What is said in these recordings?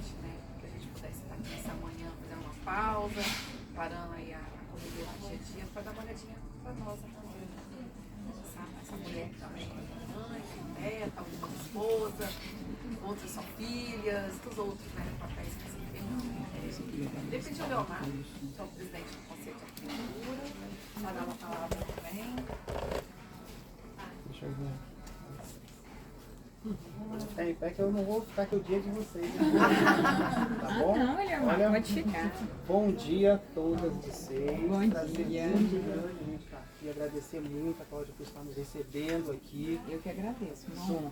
gente, né? Que a gente pudesse estar aqui essa manhã, fazer uma pausa, parando aí a correria do dia a dia, para dar uma olhadinha para nós também. Essa mulher também é mãe, é neta, algumas esposa, outras são filhas, dos outros, né? Papéis que você tem. Depende do Leomar, que é o presidente do Conselho de Arquitetura, vai dar uma palavra também. Deixa eu ver. É que eu não vou ficar aqui o dia de vocês. Tá bom? Não, Leomar, pode ficar. Bom dia a todas vocês. Bom Prazer dia. muito grande a gente estar aqui. Agradecer muito a Cláudia por estar nos recebendo aqui. Eu que agradeço.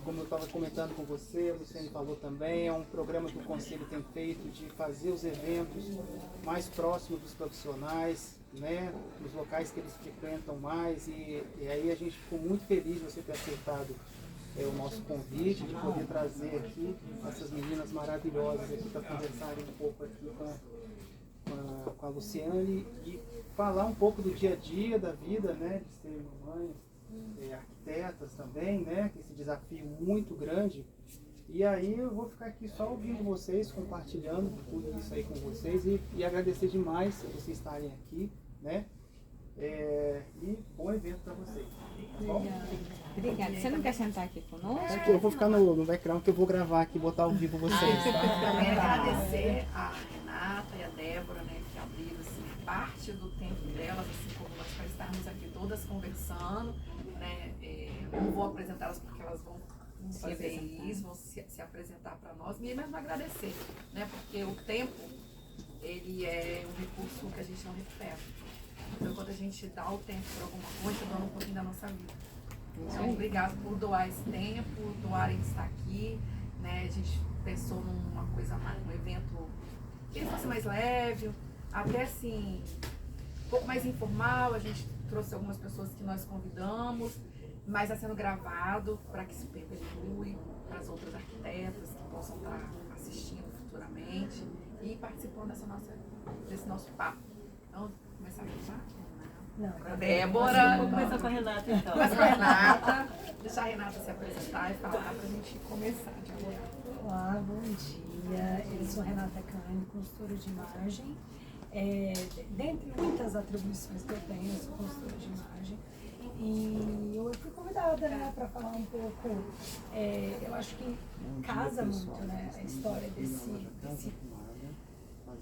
Como eu estava comentando com você, a Luciane falou também, é um programa que o Conselho tem feito de fazer os eventos mais próximos dos profissionais, né, nos locais que eles frequentam mais, e aí a gente ficou muito feliz de você ter aceitado o nosso convite, de poder trazer aqui essas meninas maravilhosas aqui para conversarem um pouco aqui com a Luciane e falar um pouco do dia a dia, da vida, né, de ser mamães, arquitetas também, né, esse desafio muito grande. E aí eu vou ficar aqui só ouvindo vocês, compartilhando tudo isso aí com vocês e agradecer demais por vocês estarem aqui, né? E bom evento para vocês. Tá bom? Obrigada. Você não quer sentar aqui conosco? Eu vou ficar no background que eu vou gravar aqui, botar ao vivo vocês, tá? Também agradecer a Renata e a Débora, né, que abriram assim, parte do tempo delas, assim como nós, para estarmos aqui todas conversando, né? Não vou apresentá-las porque elas vão fazer isso, vão se apresentar para nós, e mesmo agradecer, né? Porque o tempo, ele é um recurso que a gente não recupera. Então, quando a gente dá o tempo para alguma coisa, dá um pouquinho da nossa vida. Então, obrigado por doar esse tempo, doarem estar aqui, né? A gente pensou numa coisa mais, um evento que fosse mais leve, até assim, um pouco mais informal. A gente trouxe algumas pessoas que nós convidamos, mas está sendo gravado para que se perpetue para as outras arquitetas que possam estar assistindo futuramente e participando desse nosso papo. Então, começar a falar? Não, Débora. Vamos começar com a Renata então. Começa com a Renata, deixar a Renata se apresentar e falar para a gente começar a dialogar. Olá, bom dia. Eu sou Renata Cane, consultora de imagem. Dentre muitas atribuições que eu tenho, eu sou consultora de imagem. E eu fui convidada, né, para falar um pouco. Eu acho que casa muito, né, a história desse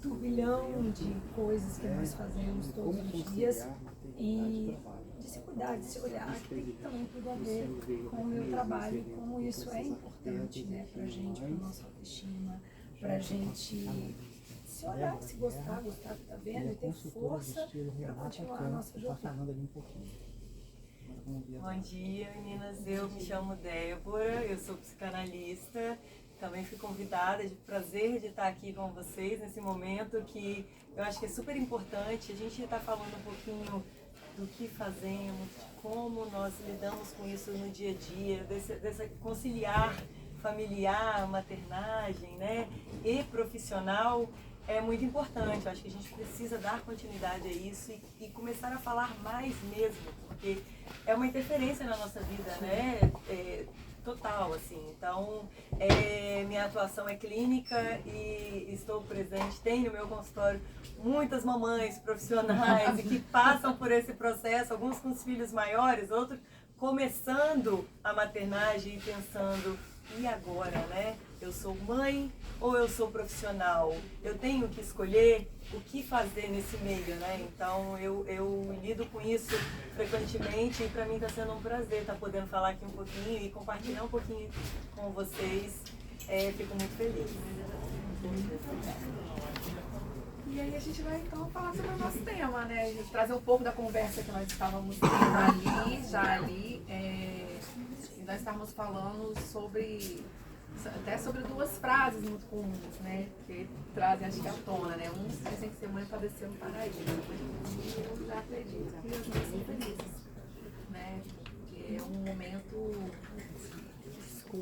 turbilhão de coisas que nós fazemos todos os dias e de se cuidar, de se olhar, que tem também tudo a ver com o meu trabalho e como isso é importante, né, pra gente, pra nossa autoestima, pra gente se olhar, se gostar do que tá vendo e ter força pra continuar a nossa jornada. Bom dia, meninas. Eu me chamo Débora, eu sou psicanalista. Também fui convidada, de prazer de estar aqui com vocês nesse momento que eu acho que é super importante. A gente está falando um pouquinho do que fazemos, de como nós lidamos com isso no dia a dia, dessa conciliar familiar, maternagem, né, e profissional. É muito importante, eu acho que a gente precisa dar continuidade a isso e começar a falar mais mesmo, porque é uma interferência na nossa vida, né? Total, assim. Então, minha atuação é clínica e estou presente, tenho no meu consultório muitas mamães profissionais e que passam por esse processo, alguns com os filhos maiores, outros começando a maternagem e pensando, e agora, né? Eu sou mãe ou eu sou profissional? Eu tenho que escolher o que fazer nesse meio, né? Então eu lido com isso frequentemente e para mim está sendo um prazer estar podendo falar aqui um pouquinho e compartilhar um pouquinho com vocês. Fico muito feliz. E aí a gente vai então falar sobre o nosso tema, né? A gente trazer um pouco da conversa que nós estávamos tendo ali, e nós estávamos falando até sobre duas frases muito comuns, né? Que trazem, acho que, à tona, né? Uns dizem que ser mãe para descer no paraíso, mas eu já acredito que as mães são felizes, né? Porque é um momento,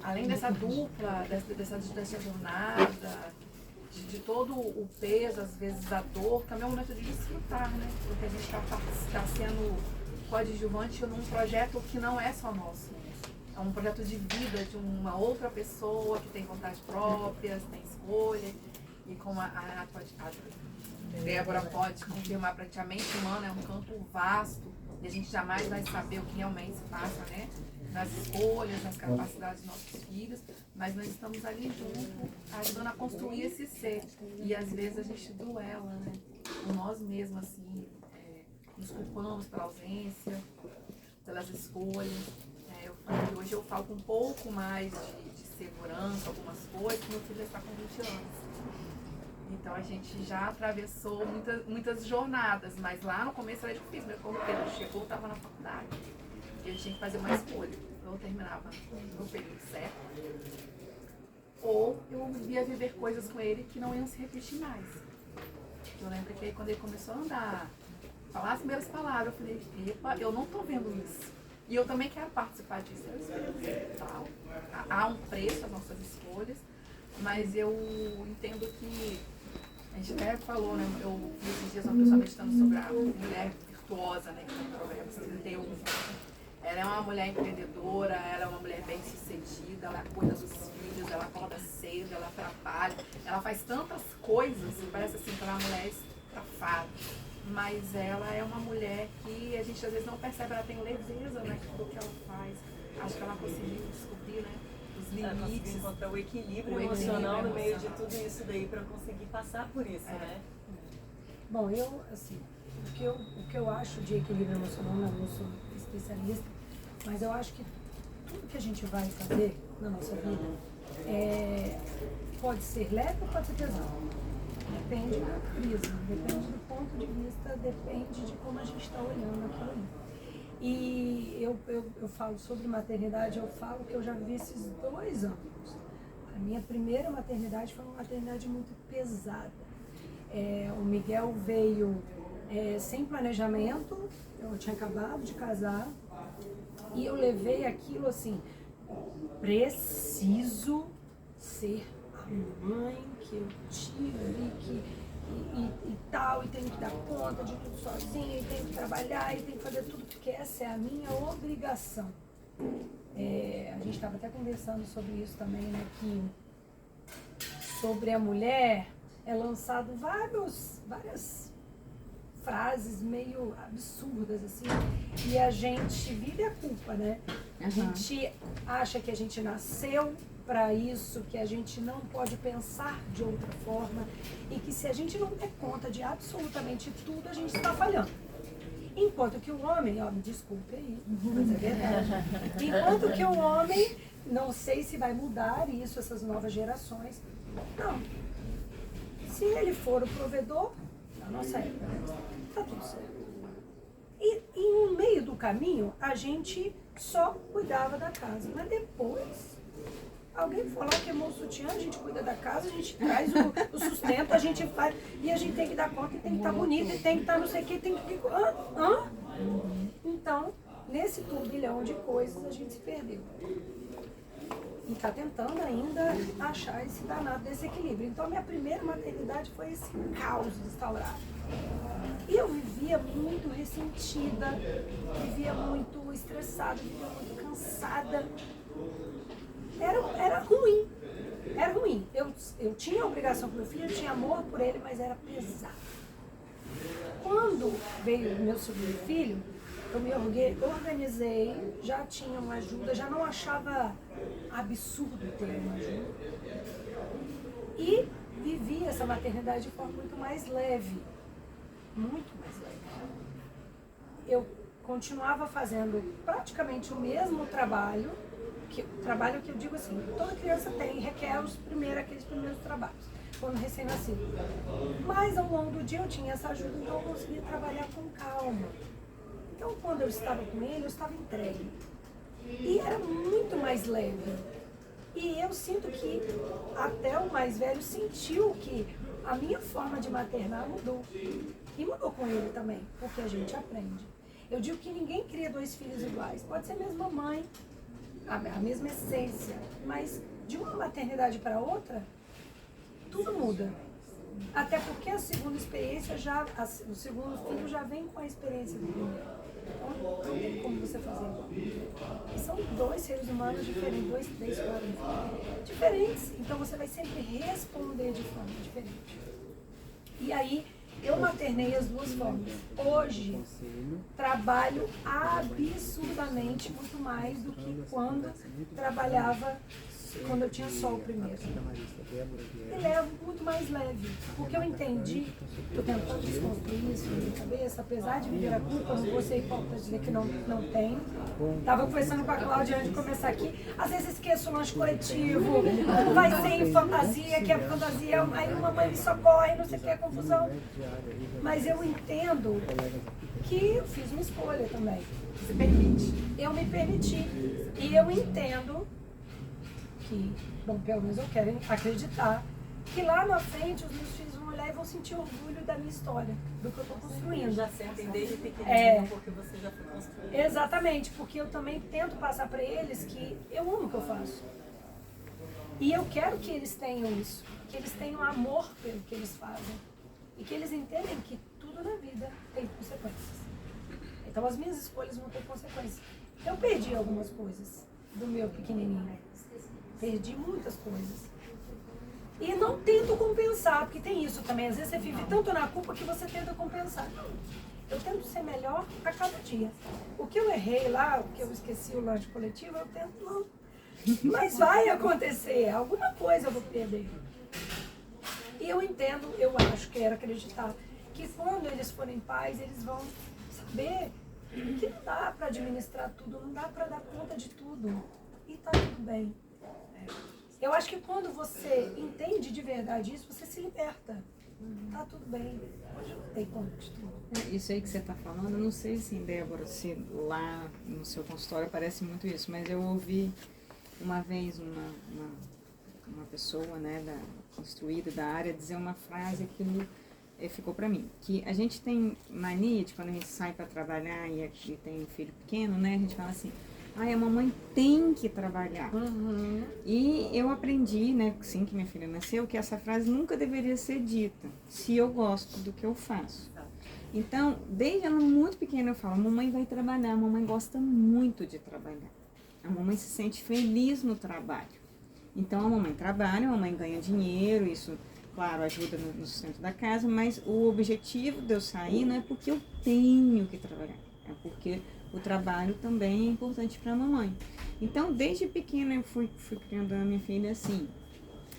além dessa dupla, dessa jornada, de todo o peso, às vezes a dor, também é um momento de desfrutar, né? Porque a gente está sendo coadjuvante num projeto que não é só nosso. é um projeto de vida de uma outra pessoa que tem vontade própria, tem escolha. E como a Débora pode confirmar, praticamente a mente humana é um campo vasto e a gente jamais vai saber o que realmente se passa, né? Nas escolhas, nas capacidades dos nossos filhos, mas nós estamos ali junto, ajudando a construir esse ser. E às vezes a gente duela, né? Com nós mesmos, assim, nos culpamos pela ausência, pelas escolhas. Hoje eu falo com um pouco mais de segurança, algumas coisas, que meu filho já está com 20 anos. Então a gente já atravessou muitas jornadas, mas lá no começo era difícil, né? Quando o Pedro chegou, eu estava na faculdade. E a gente tinha que fazer uma escolha. Eu terminava no período certo, ou eu ia viver coisas com ele que não iam se repetir mais. Eu lembro que aí, quando ele começou a andar, falar as primeiras palavras, eu falei, epa, eu não estou vendo isso. E eu também quero participar disso. Há um preço às nossas escolhas, mas eu entendo que, a gente até falou, né? Eu vi esses dias uma pessoa meditando sobre a mulher virtuosa, né? Que tem Provérbios 31. Ela é uma mulher empreendedora, ela é uma mulher bem-sucedida, ela cuida dos filhos, ela acorda cedo, ela trabalha, ela faz tantas coisas, parece assim que ela é uma mulher estrafada. Mas ela é uma mulher que a gente às vezes não percebe, ela tem leveza, né, do que ela faz. Acho que ela conseguiu descobrir, né, os limites. Encontrar o equilíbrio emocional no meio de tudo isso daí para conseguir passar por isso, né? Bom, eu, assim, o que eu acho de equilíbrio emocional, não sou especialista, mas eu acho que tudo que a gente vai fazer na nossa vida pode ser leve ou pode ser pesado. Depende da prisma, depende do ponto de vista, depende de como a gente está olhando aquilo ali. E eu falo sobre maternidade, eu falo que eu já vivi esses 2 anos. A minha primeira maternidade foi uma maternidade muito pesada. O Miguel veio sem planejamento, eu tinha acabado de casar, e eu levei aquilo assim, preciso ser a mãe que eu tive, e tal, e tenho que dar conta de tudo sozinha, e tenho que trabalhar, e tenho que fazer tudo, porque essa é a minha obrigação. A gente estava até conversando sobre isso também, né, que sobre a mulher é lançado várias frases meio absurdas, assim, e a gente vive a culpa, né? A gente acha que a gente nasceu para isso, que a gente não pode pensar de outra forma e que se a gente não der conta de absolutamente tudo, a gente está falhando. Enquanto que o homem, me desculpe aí, mas é verdade, enquanto que o homem, não sei se vai mudar isso, essas novas gerações, não. Se ele for o provedor, na nossa época, tá tudo certo. E no meio do caminho, a gente só cuidava da casa, mas depois alguém for lá, queimou o sutiã, a gente cuida da casa, a gente traz o sustento, a gente faz, e a gente tem que dar conta, e tem que estar bonito, e tem que estar não sei o que, tem que... Então, nesse turbilhão de coisas, a gente se perdeu. E está tentando ainda achar esse danado desse equilíbrio. Então, a minha primeira maternidade foi esse caos instaurado. E eu vivia muito ressentida, vivia muito estressada, vivia muito cansada. Era ruim. Era ruim. Eu tinha obrigação com meu filho, eu tinha amor por ele, mas era pesado. Quando veio meu segundo filho, eu me organizei, já tinha uma ajuda, já não achava absurdo ter uma ajuda. E vivi essa maternidade de forma muito mais leve. Muito mais leve. Eu continuava fazendo praticamente o mesmo trabalho que eu digo assim, toda criança requer aqueles primeiros trabalhos, quando recém-nascido. Mas ao longo do dia eu tinha essa ajuda, então eu conseguia trabalhar com calma. Então quando eu estava com ele, eu estava entregue. E era muito mais leve. E eu sinto que até o mais velho sentiu que a minha forma de maternar mudou. E mudou com ele também, porque a gente aprende. Eu digo que ninguém cria 2 filhos iguais. Pode ser a mesma mãe, a mesma essência, mas de uma maternidade para outra, tudo muda. Até porque a segunda experiência o segundo filho já vem com a experiência do primeiro. Então, não tem como você fazer igual. E são dois seres humanos diferentes, dois, três, quatro, diferentes. Então você vai sempre responder de forma diferente. E aí, eu maternei as duas formas. Hoje, trabalho absurdamente muito mais do que quando trabalhava, quando eu tinha só o primeiro. E levo muito mais leve, porque eu entendi, eu tentando desconstruir isso na minha cabeça, apesar de viver a culpa, não vou ser hipócrita dizer que não tem. Estava conversando com a Cláudia antes de começar aqui, às vezes esqueço o lanche coletivo, não vai ser em fantasia, que é fantasia, aí uma mãe me socorre, não sei o que, é confusão. Mas eu entendo que eu fiz uma escolha também. Se permite. Eu me permiti. E eu entendo que, bom, pelo menos eu quero acreditar, que lá na frente os meus filhos vão olhar e vão sentir orgulho da minha história, do que eu estou construindo. Já sentem desde pequenininho, porque você já foi construindo. Exatamente, porque eu também tento passar para eles que eu amo o que eu faço. E eu quero que eles tenham isso, que eles tenham amor pelo que eles fazem. E que eles entendem que tudo na vida tem consequências. Então as minhas escolhas vão ter consequências. Eu perdi algumas coisas do meu pequenininho. Perdi muitas coisas. E não tento compensar, porque tem isso também. Às vezes você vive tanto na culpa que você tenta compensar. Não. Eu tento ser melhor a cada dia. O que eu errei lá, o que eu esqueci o lanche coletivo, eu tento não. Mas vai acontecer. Alguma coisa eu vou perder. E eu entendo, eu acho, quero acreditar, que quando eles forem pais, eles vão saber que não dá para administrar tudo, não dá para dar conta de tudo. E tá tudo bem. Eu acho que quando você entende de verdade isso, você se liberta. Tá tudo bem. Hoje eu não dei conta de tudo. Isso aí que você está falando, eu não sei se, Débora, se lá no seu consultório parece muito isso, mas eu ouvi uma vez uma pessoa, né, instruída da área, dizer uma frase que ficou para mim, que a gente tem mania de quando a gente sai para trabalhar e aqui tem um filho pequeno, né, a gente fala assim, ai, a mamãe tem que trabalhar. Uhum. E eu aprendi, né, assim que minha filha nasceu, que essa frase nunca deveria ser dita, se eu gosto do que eu faço. Então, desde ela muito pequena eu falo, a mamãe vai trabalhar, a mamãe gosta muito de trabalhar. A mamãe se sente feliz no trabalho. Então a mamãe trabalha, a mamãe ganha dinheiro, isso, claro, ajuda no sustento da casa, mas o objetivo de eu sair não é porque eu tenho que trabalhar, é porque o trabalho também é importante para a mamãe. Então, desde pequena eu fui criando a minha filha assim.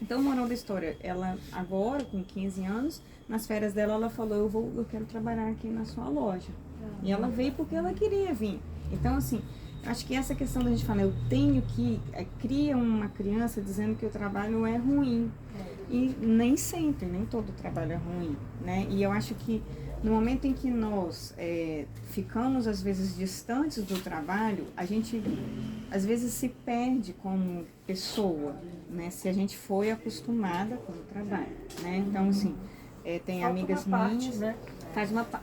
Então, moral da história, ela agora, com 15 anos, nas férias dela, ela falou, eu quero trabalhar aqui na sua loja. E ela veio porque ela queria vir. Então, assim, acho que essa questão da gente falar, eu tenho que, cria uma criança dizendo que o trabalho é ruim. E nem sempre, nem todo trabalho é ruim, né? E eu acho que no momento em que nós ficamos, às vezes, distantes do trabalho, a gente, às vezes, se perde como pessoa, né? Se a gente foi acostumada com o trabalho, né? Então, assim, tem Falta amigas uma parte, minhas... né?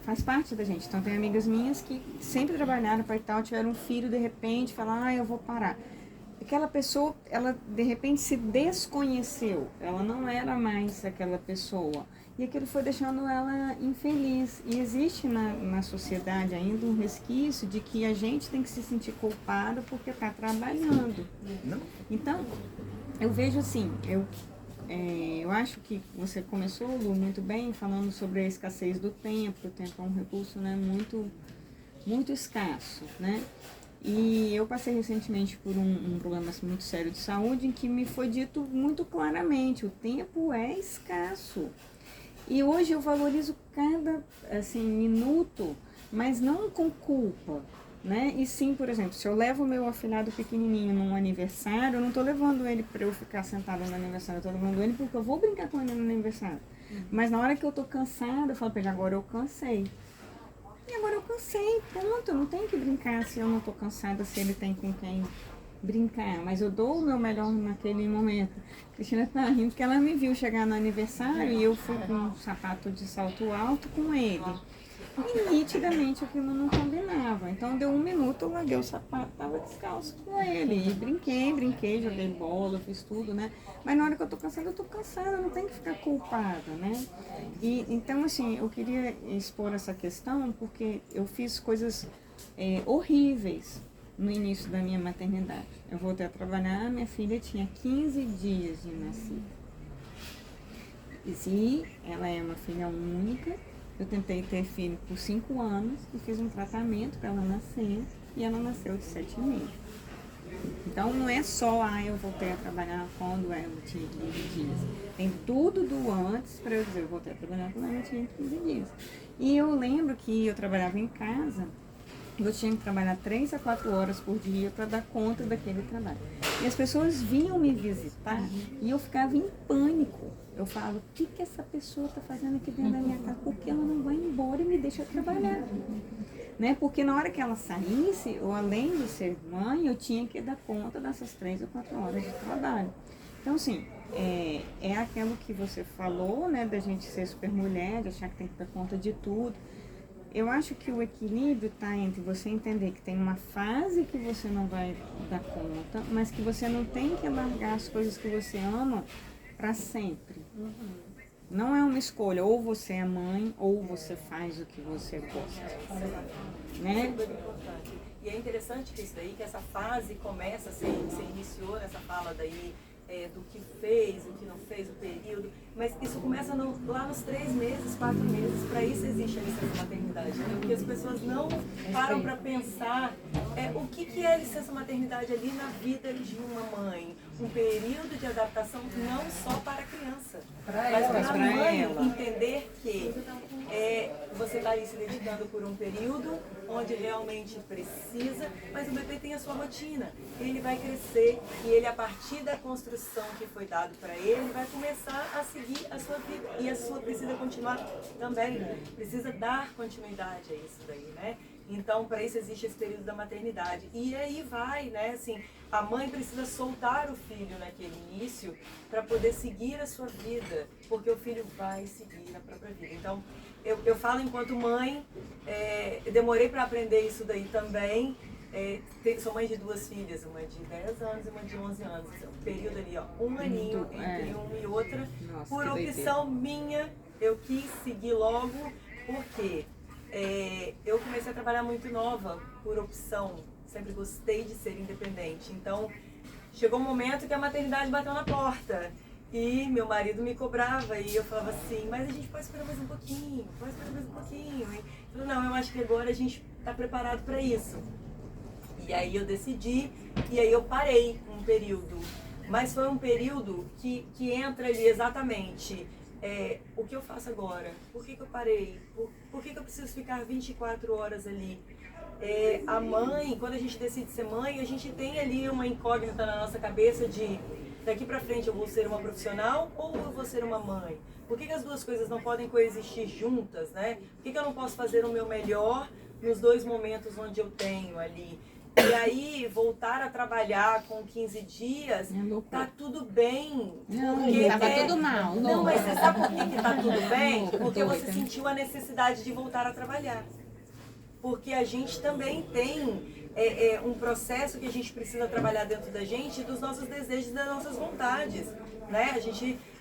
Faz parte da gente. Então, tem amigas minhas que sempre trabalharam para e tal, tiveram um filho, de repente, falaram, eu vou parar. Aquela pessoa, ela, de repente, se desconheceu. Ela não era mais aquela pessoa. E aquilo foi deixando ela infeliz. E existe na sociedade ainda um resquício de que a gente tem que se sentir culpada porque está trabalhando. Então, eu vejo assim, eu acho que você começou, Lu, muito bem, falando sobre a escassez do tempo. O tempo é um recurso, né, muito, muito escasso, né? E eu passei recentemente por um problema muito sério de saúde em que me foi dito muito claramente, o tempo é escasso. E hoje eu valorizo cada minuto, mas não com culpa, né? E sim, por exemplo, se eu levo o meu afilhado pequenininho num aniversário, eu não estou levando ele para eu ficar sentada no aniversário, eu estou levando ele porque eu vou brincar com ele no aniversário. Mas na hora que eu estou cansada, eu falo para ele, agora eu cansei. E agora eu cansei, ponto, eu não tenho que brincar se eu não estou cansada, se ele tem com quem brincar, mas eu dou o meu melhor naquele momento. A Cristina tá rindo porque ela me viu chegar no aniversário e eu fui com um sapato de salto alto com ele. E nitidamente aquilo não combinava. Então deu 1 minuto, eu larguei o sapato, tava descalço com ele. E brinquei, joguei bola, fiz tudo, né? Mas na hora que eu tô cansada, não tem que ficar culpada, né? E então, assim, eu queria expor essa questão porque eu fiz coisas horríveis no início da minha maternidade. Eu voltei a trabalhar, minha filha tinha 15 dias de nascida. E ela é uma filha única. Eu tentei ter filho por 5 anos e fiz um tratamento para ela nascer, e ela nasceu de 7 meses. Então não é só, eu voltei a trabalhar quando ela tinha 15 dias. Tem tudo do antes para eu dizer, eu voltei a trabalhar quando ela tinha 15 dias. E eu lembro que eu trabalhava em casa, eu tinha que trabalhar 3 a 4 horas por dia para dar conta daquele trabalho. E as pessoas vinham me visitar e eu ficava em pânico. Eu falo, o que essa pessoa está fazendo aqui dentro da minha casa? Por que ela não vai embora e me deixa trabalhar? Né? Porque na hora que ela saísse, eu, além de ser mãe, eu tinha que dar conta dessas 3 ou 4 horas de trabalho. Então, assim, é aquilo que você falou, né, da gente ser super mulher, de achar que tem que dar conta de tudo. Eu acho que o equilíbrio está entre você entender que tem uma fase que você não vai dar conta, mas que você não tem que largar as coisas que você ama para sempre. Não é uma escolha, ou você é mãe, ou você faz o que você gosta. Né? Super importante. E é interessante que isso daí, que essa fase começa, você iniciou nessa fala daí, do que fez, o que não fez, o período, mas isso começa lá nos 3 meses, 4 meses, para isso existe a licença maternidade, né? Porque as pessoas não param para pensar o que é a licença maternidade ali na vida de uma mãe, um período de adaptação não só para a criança, mas para a mãe entender que você está ali se dedicando por um período onde realmente precisa, mas o bebê tem a sua rotina, ele vai crescer e ele, a partir da construção que foi dado para ele, vai começar a seguir a sua vida, e a sua precisa continuar também, precisa dar continuidade a isso daí, né? Então, para isso existe esse período da maternidade. E aí vai, né, assim, a mãe precisa soltar o filho naquele início para poder seguir a sua vida, porque o filho vai seguir a própria vida. Então, eu falo enquanto mãe, eu demorei para aprender isso daí também. Sou mãe de 2 filhas, uma de 10 anos e uma de 11 anos. Um período ali, um aninho entre uma e outra. Nossa, por opção minha, eu quis seguir logo, porque eu comecei a trabalhar muito nova, por opção. Sempre gostei de ser independente. Então, chegou um momento que a maternidade bateu na porta. E meu marido me cobrava e eu falava assim, mas a gente pode esperar mais um pouquinho, pode esperar mais um pouquinho. E eu falei, não, eu acho que agora a gente está preparado para isso. E aí eu decidi, e aí eu parei um período. Mas foi um período que entra ali exatamente o que eu faço agora, por que eu parei, por que eu preciso ficar 24 horas ali. A mãe, quando a gente decide ser mãe, a gente tem ali uma incógnita na nossa cabeça de daqui pra frente eu vou ser uma profissional ou eu vou ser uma mãe? Por que as duas coisas não podem coexistir juntas, né? Por que eu não posso fazer o meu melhor nos 2 momentos onde eu tenho ali? E aí, voltar a trabalhar com 15 dias, tá tudo bem. Não, tava tudo mal. Não, mas você sabe por que tá tudo bem? Porque você sentiu a necessidade de voltar a trabalhar. Porque a gente também tem um processo que a gente precisa trabalhar dentro da gente, dos nossos desejos e das nossas vontades, né?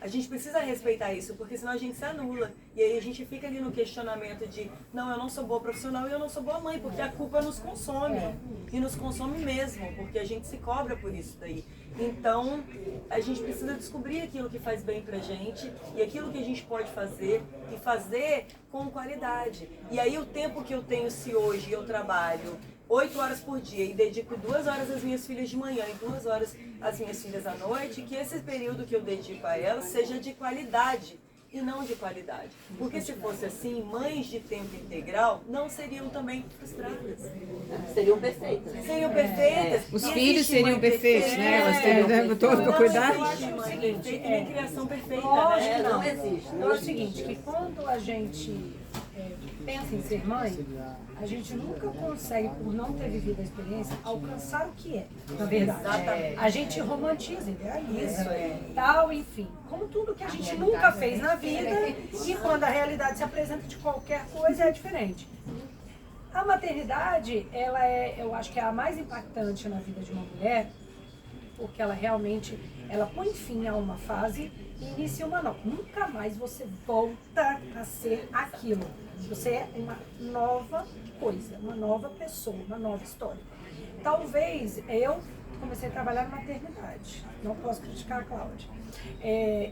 A gente precisa respeitar isso, porque senão a gente se anula. E aí a gente fica ali no questionamento de, não, eu não sou boa profissional e eu não sou boa mãe, porque a culpa nos consome. E nos consome mesmo, porque a gente se cobra por isso daí. Então, a gente precisa descobrir aquilo que faz bem pra gente e aquilo que a gente pode fazer e fazer com qualidade. E aí o tempo que eu tenho, se hoje eu trabalho 8 horas por dia e dedico 2 horas às minhas filhas de manhã e 2 horas às minhas filhas à noite, que esse período que eu dedico a elas seja de qualidade e não de qualidade. Porque se fosse assim, mães de tempo integral não seriam também frustradas. Seriam perfeitas. Seriam perfeitas. Os filhos seriam perfeitos, né? Elas teriam o tempo todo para cuidar. Não existe mãe perfeita nem criação perfeita, Lógico, né? Não existe. Então é o seguinte, que quando a gente pensa em ser mãe, a gente nunca consegue, por não ter vivido a experiência, alcançar o que é, na verdade. Exatamente. A gente romantiza, idealiza, tal, enfim. Como tudo que a gente nunca fez na vida, e quando a realidade se apresenta de qualquer coisa, é diferente. A maternidade, ela eu acho que é a mais impactante na vida de uma mulher, porque ela realmente, ela põe fim a uma fase e inicia uma nova. Nunca mais você volta a ser aquilo. Você é uma nova coisa, uma nova pessoa, uma nova história. Talvez eu comecei a trabalhar na maternidade, não posso criticar a Cláudia.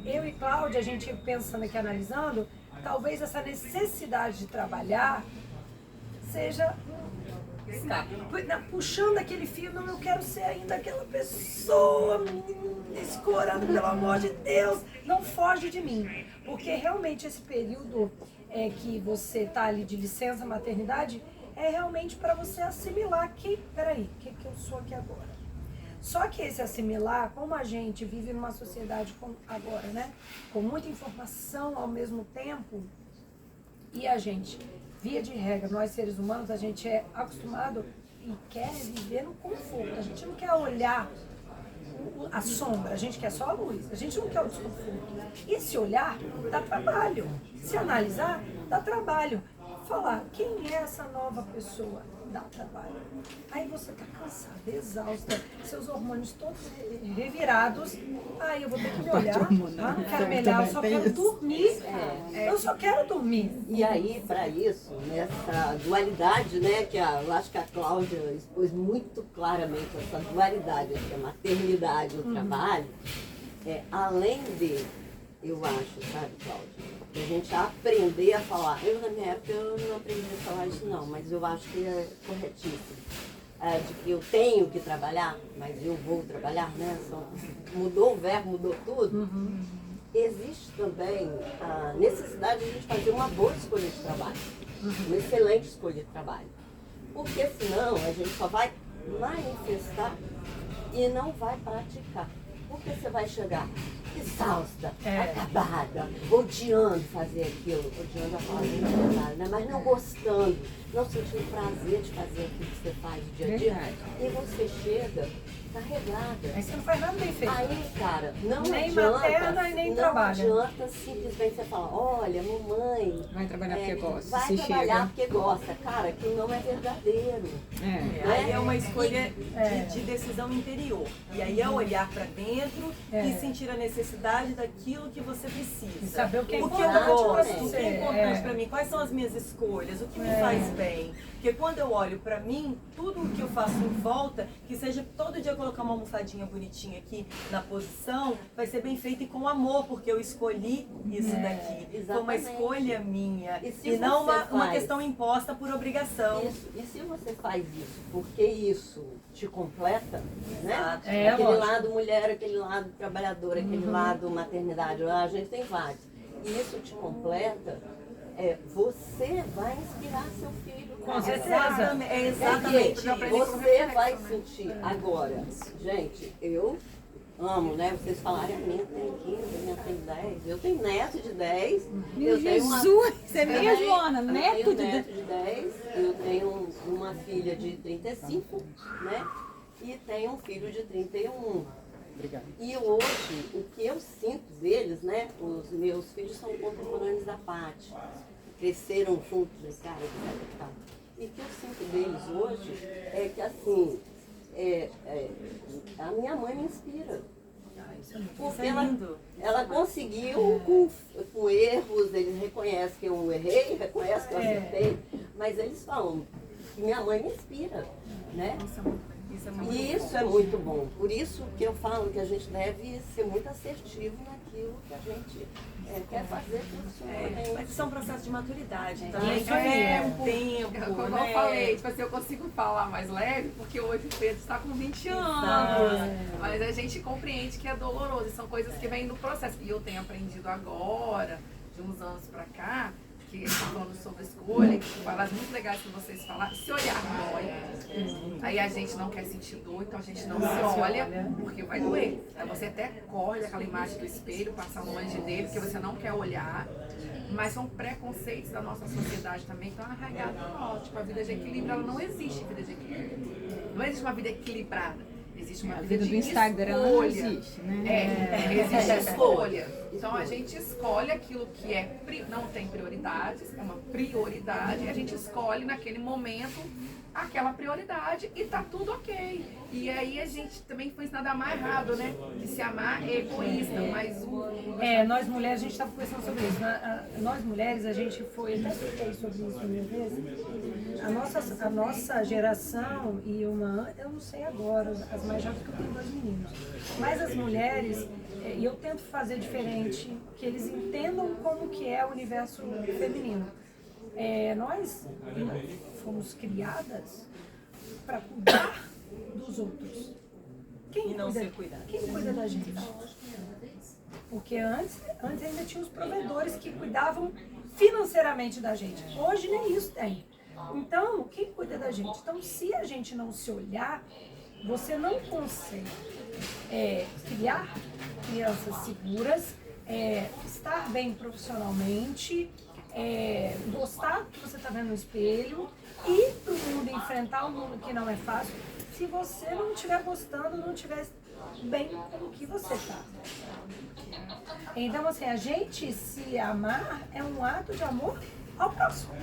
Eu e Cláudia, a gente pensando aqui, analisando, talvez essa necessidade de trabalhar seja puxando aquele fio, não, eu quero ser ainda aquela pessoa, escorando, pelo amor de Deus, não foge de mim. Porque realmente esse período que você está ali de licença maternidade é realmente para você assimilar que, peraí, o que eu sou aqui agora? Só que esse assimilar, como a gente vive numa sociedade agora, né, com muita informação ao mesmo tempo, e a gente, via de regra, nós seres humanos, a gente é acostumado e quer viver no conforto. A gente não quer olhar a sombra, a gente quer só a luz, a gente não quer o desconforto. E esse olhar dá trabalho, se analisar, dá trabalho. Falar, quem é essa nova pessoa? Dá trabalho. Aí você tá cansada, exausta, seus hormônios todos revirados. Aí eu vou ter que me olhar, não quero me olhar, eu só quero dormir. Eu só quero dormir. E aí, para isso, nessa dualidade, né, que eu acho que a Cláudia expôs muito claramente essa dualidade entre a maternidade e o trabalho, além de, eu acho, sabe, Cláudia, a gente aprender a falar. Eu, na minha época, eu não aprendi a falar isso não, mas eu acho que é corretíssimo. De que eu tenho que trabalhar, mas eu vou trabalhar, né? Mudou o verbo, mudou tudo. Existe também a necessidade de a gente fazer uma boa escolha de trabalho, uma excelente escolha de trabalho. Porque senão a gente só vai manifestar e não vai praticar. Porque você vai chegar exausta, acabada, odiando fazer aquilo, odiando a palavra, né? Mas não gostando, não sentindo prazer de fazer aquilo que você faz no dia a dia. E você chega carregada. Aí você não faz nada bem feito. Aí, cara, não nem adianta, materna e nem não trabalha. adianta simplesmente você falar, olha, mamãe... Vai trabalhar porque gosta, vai se trabalhar chega. porque gosta. Cara, aquilo não é verdadeiro. Aí é uma escolha de decisão interior. E aí é olhar para dentro e sentir a necessidade daquilo que você precisa. E saber o que é que eu importante gosto, pra o que você. é importante para mim, quais são as minhas escolhas, o que me faz bem. Porque quando eu olho para mim, tudo o que eu faço em volta, que seja todo dia colocar uma almofadinha bonitinha aqui na posição, vai ser bem feito e com amor, porque eu escolhi isso daqui. Exatamente. Foi uma escolha minha E não você uma faz? questão imposta por obrigação. Isso. E se você faz isso porque isso te completa, né? Exato. Aquele lógico. lado mulher, aquele lado trabalhador, aquele lado maternidade, a gente tem vários. E isso te completa, você vai inspirar seu filho. Com cara. certeza. É exatamente Porque eu aprendi com você referência, vai né? sentir. Agora, gente, eu amo, né? Vocês falarem, a minha tem 15, a minha tem 10. Eu tenho neto de 10. Meu eu tenho Jesus, é mesmo, Ana? eu Neto tenho de neto de 10. Eu tenho uma filha de 35, né? E tenho um filho de 31. Obrigado. E hoje, o que eu sinto deles, né? Os meus filhos são contemporâneos da Paty. Cresceram juntos, né, cara, etc e tal. E o que eu sinto deles hoje é que, assim, a minha mãe me inspira. Porque ela conseguiu, com erros, eles reconhecem que eu errei, reconhecem que eu acertei, mas eles falam que minha mãe me inspira, né? E isso é muito bom. Por isso que eu falo que a gente deve ser muito assertivo naquilo que a gente quer fazer profissionalmente. Mas isso é um processo de maturidade. Então, Isso é aí. um tempo, Como né? eu falei, tipo assim, eu consigo falar mais leve, porque hoje o Pedro está com 20 anos. Mas a gente compreende que é doloroso, e são coisas que vêm do processo. E eu tenho aprendido agora, de uns anos pra cá, que está falando sobre escolha, que palavras muito legais que vocês falaram, se olhar dói. Aí a gente não quer sentir dor, então a gente não se olha, porque vai doer. Aí você até corre aquela imagem do espelho, passar longe dele, porque você não quer olhar. Mas são preconceitos da nossa sociedade também, que estão arraigados em nós. Tipo, a vida de equilíbrio, ela não existe vida de equilíbrio. Não existe uma vida equilibrada. Existe uma A vida vida de do Instagram não escolha. existe, né? Existe escolha. Então a gente escolhe aquilo que não tem prioridades, é uma prioridade, e a gente escolhe naquele momento aquela prioridade e tá tudo ok. E aí a gente também foi ensinado a amar errado, né? E se amar é egoísta, mas nós mulheres, a gente estava conversando sobre isso. Nós mulheres, a gente foi, até expliquei sobre isso uma vez. A nossa geração e eu não sei agora, as mais jovens, porque eu tenho 2 meninos. Mas as mulheres, e eu tento fazer diferente, que eles entendam como que é o universo feminino. Nós fomos criadas para cuidar dos outros. Quem cuida da gente? Porque antes ainda tinha os provedores que cuidavam financeiramente da gente. Hoje nem isso tem. Então, quem cuida da gente? Então, se a gente não se olhar, você não consegue criar crianças seguras, estar bem profissionalmente, gostar do que você está vendo no espelho, ir para o mundo, enfrentar o mundo que não é fácil, se você não estiver gostando, não estiver bem com o que você está. Então, assim, a gente se amar é um ato de amor ao próximo,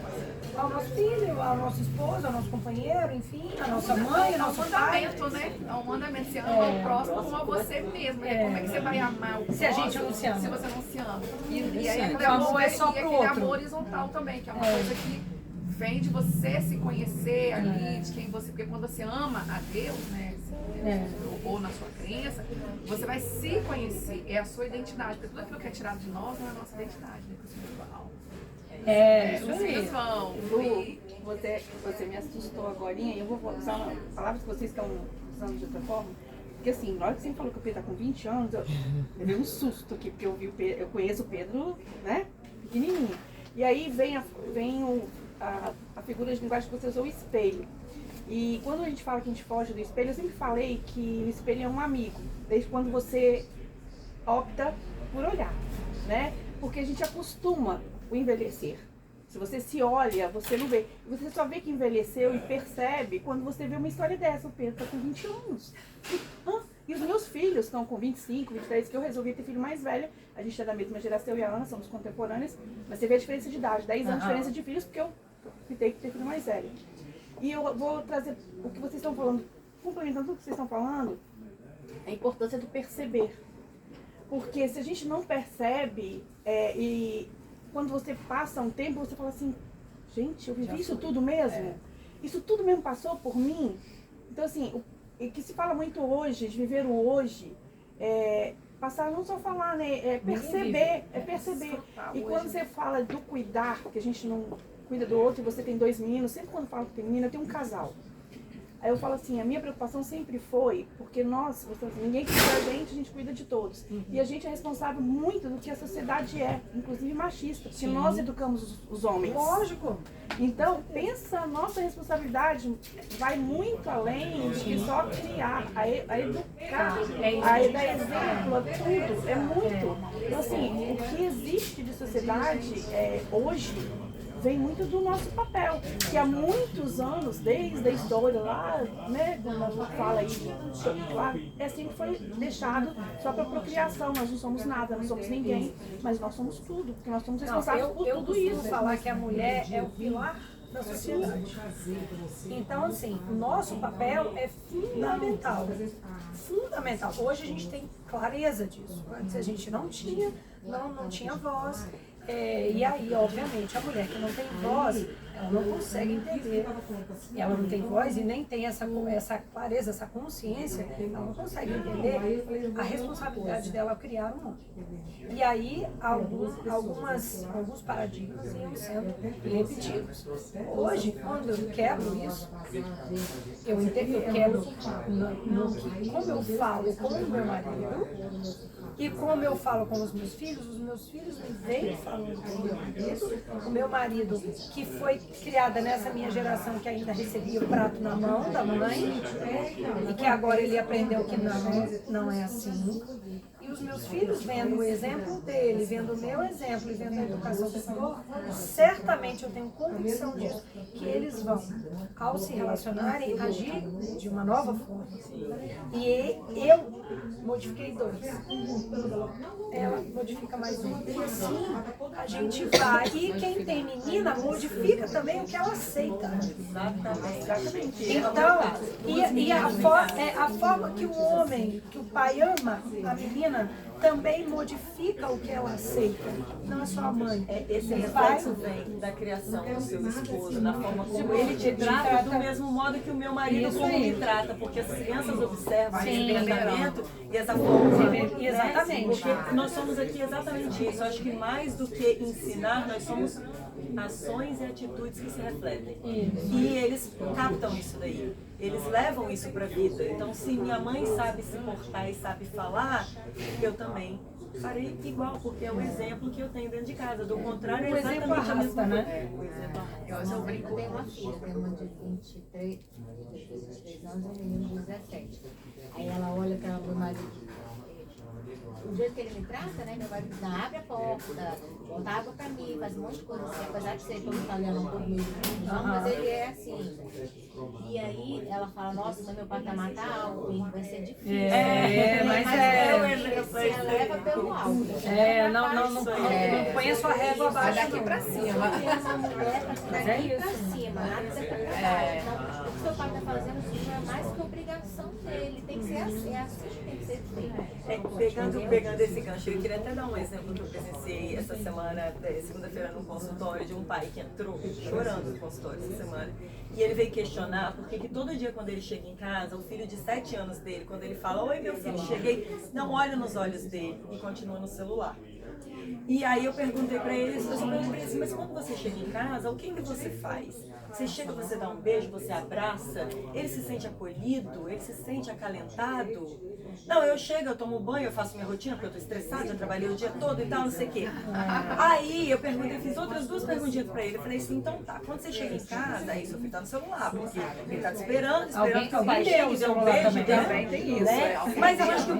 ao nosso filho, ao nosso esposo, ao nosso companheiro, enfim, à nossa mãe, ao nosso pai. É um mandamento, né? É um mandamento. Você ama o próximo como a você mesmo. Né? Como é que você vai amar o próximo se a gente não se ama? Se você não se ama. E aí o amor é só pro outro. Amor horizontal também, que é uma coisa que vem de você se conhecer ali, de quem você... Porque quando você ama a Deus, né? Ou na sua crença, você vai se conhecer. É a sua identidade. Porque tudo aquilo que é tirado de nós não é a nossa identidade, né? Os filhos vão. Você me assustou agora, e eu vou usar palavras que vocês estão usando de outra forma. Porque assim, na hora que você falou que o Pedro está com 20 anos, eu dei um susto aqui, porque eu conheço o Pedro, né, pequenininho. E aí vem a figura de linguagem que você usou, o espelho. E quando a gente fala que a gente foge do espelho, eu sempre falei que o espelho é um amigo, desde quando você opta por olhar, né? Porque a gente acostuma o envelhecer. Se você se olha, você não vê. Você só vê que envelheceu e percebe quando você vê uma história dessa. O Pedro está com 20 anos. E os meus filhos estão com 25, 23, que eu resolvi ter filho mais velho. A gente é da mesma geração, eu e a Ana, somos contemporâneas. Mas você vê a diferença de idade, 10 anos de diferença de filhos, porque eu optei por ter filho mais velho. E eu vou trazer o que vocês estão falando, complementando tudo que vocês estão falando, a importância do perceber. Porque se a gente não percebe, e quando você passa um tempo, você fala assim, gente, eu vivi isso tudo mesmo? Isso tudo mesmo passou por mim? Então, assim, o que se fala muito hoje, de viver o hoje, passar não só falar, né? Perceber, perceber. E quando você fala do cuidar, que a gente não cuida do outro, e você tem 2 meninos, sempre quando falo que tem menina, tem um casal. Aí eu falo assim, a minha preocupação sempre foi, porque nós, ninguém cuida da gente, a gente cuida de todos. E a gente é responsável muito do que a sociedade é, inclusive machista, porque nós educamos os homens. Lógico. Então, pensa, a nossa responsabilidade vai muito além de que só criar, a educar, a dar exemplo, a tudo, é muito. Então, assim, o que existe de sociedade hoje vem muito do nosso papel, que há muitos anos, desde a história lá, né, quando a gente fala aí, lá, sempre foi deixado só para procriação. Nós não somos nada, não somos ninguém, mas nós somos tudo, porque nós somos responsáveis por tudo isso. Eu costumo falar que a mulher é o pilar da sociedade. Então, assim, o nosso papel é fundamental. Fundamental. Hoje a gente tem clareza disso. Antes a gente não tinha, não tinha voz. E aí, obviamente, a mulher que não tem voz, ela não consegue entender. Ela não tem voz e nem tem essa clareza, essa consciência, ela não consegue entender a responsabilidade dela ao criar um mundo. E aí, alguns paradigmas iam sendo repetidos. Hoje, quando eu quebro isso, eu quebro como eu falo com o meu marido, e como eu falo com os meus filhos me veem falando com o meu marido, que foi criada nessa minha geração que ainda recebia o prato na mão da mãe, e que agora ele aprendeu que não é assim. E os meus filhos vendo o exemplo dele, vendo o meu exemplo e vendo a educação do Senhor, certamente eu tenho convicção disso, que eles vão, ao se relacionarem, agir de uma nova forma. E eu modifiquei 2. Ela modifica mais 1. E assim a gente vai. E quem tem menina modifica também o que ela aceita. Exatamente. Então, e a forma que o homem, que o pai ama a menina, também modifica o que ela aceita. Não é só a mãe. Esse reflexo vem da criação do seu esposo, da forma como ele te trata, do mesmo modo que o meu marido como me trata, porque as crianças observam esse comportamento e essa forma. Exatamente. Porque nós somos aqui exatamente isso. Eu acho que mais do que ensinar, nós somos ações e atitudes que se refletem. E eles captam isso daí. Eles levam isso para a vida. Então, se minha mãe sabe se portar e sabe falar, eu também farei igual, porque é o exemplo que eu tenho dentro de casa. Do contrário, é exatamente a mesma coisa. O exemplo Eu brinco. Eu tenho uma filha, tenho uma de 23 anos e um menino de 17. Aí ela olha para o meu marido. O jeito que ele me trata, né? Meu marido não abre a porta, bota água pra mim, faz um monte de coisa assim, apesar de ser como italiano um pouco meio não, mas ele é assim. E aí ela fala, nossa, mas meu patamar tá alto, hein? Vai ser difícil. Você leva pelo alto. Não põe a sua régua vai abaixo. daqui pra cima. É uma mulher daqui pra cima, nada daqui pra baixo. Então, o que seu pai tá fazendo, isso é mais que obrigação dele. Tem que ser assim, é assim que tem que ser feito. Pegando esse gancho, eu queria até dar um exemplo que eu presenciei essa semana, segunda-feira, no consultório, de um pai que entrou chorando no consultório essa semana. E ele veio questionar porque que todo dia quando ele chega em casa, o filho de 7 anos dele, quando ele fala, oi meu filho, cheguei, não olha nos olhos dele e continua no celular. E aí eu perguntei pra ele, mas quando você chega em casa, o que você faz? Você chega, você dá um beijo, você abraça, ele se sente acolhido, ele se sente acalentado? Não, eu chego, eu tomo banho, eu faço minha rotina, porque eu tô estressada, já trabalhei o dia todo e tal, não sei o quê. Aí eu perguntei, fiz outras 2 perguntinhas pra ele, eu falei assim, então tá, quando você chega em casa, aí seu filho tá no celular, porque ele tá te esperando que o pai chegue, dê um beijo, também tem isso.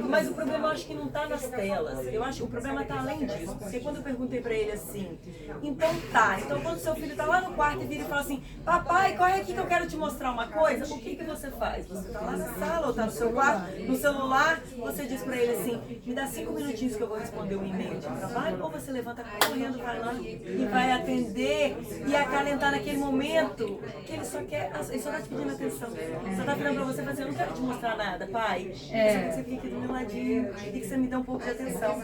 Mas o problema eu acho que não tá nas telas, eu acho que o problema tá além disso, porque quando eu perguntei pra ele assim, então tá, então quando seu filho tá lá no quarto e vira e fala assim, papai, corre aqui que eu quero te mostrar uma coisa, o que você faz? Você tá lá na sala ou tá no seu quarto, no celular, você diz pra ele assim, me dá 5 minutinhos que eu vou responder um e-mail de trabalho, ou você levanta correndo, vai lá e vai atender e acalentar naquele momento que ele só tá te pedindo atenção, só tá virando pra você e falando assim, eu não quero te mostrar nada, pai, você fica aqui do meu ladinho e que você me dá um pouco de atenção.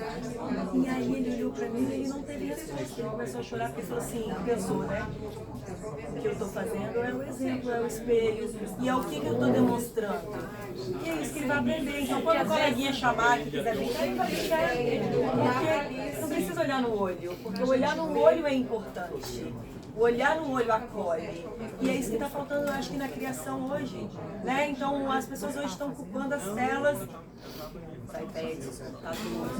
E aí ele olhou pra mim e ele não teve resposta, ele começou a chorar porque falou assim, pensou, né? O que eu estou fazendo é o exemplo, é o espelho, e é o que eu estou demonstrando. E é isso que ele vai aprender. Então, quando a coleguinha chamar, que quiser brincar, ele vai brincar. Porque não precisa olhar no olho, porque o olhar no olho é importante. O olhar no olho acolhe. E é isso que está faltando, eu acho que na criação hoje. Né? Então, as pessoas hoje estão ocupando as telas, os iPads,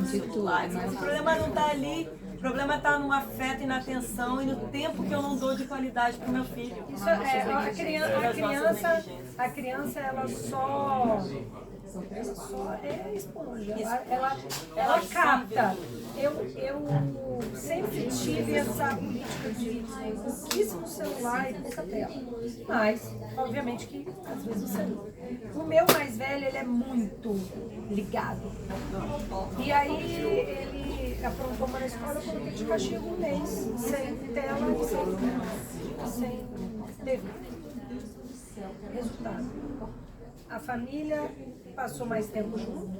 os celulares, mas o problema não está ali. O problema está no afeto e na atenção e no tempo que eu não dou de qualidade para o meu filho. Isso a criança ela só é esponja, ela capta. Eu sempre tive essa política de pouquíssimo celular e pouca tela. Mas, obviamente que às vezes você não. O meu mais velho, ele é muito ligado. E aí ele aprontou uma na escola, eu coloquei de castigo um mês, sem tela e sem TV. Resultado. A família passou mais tempo junto.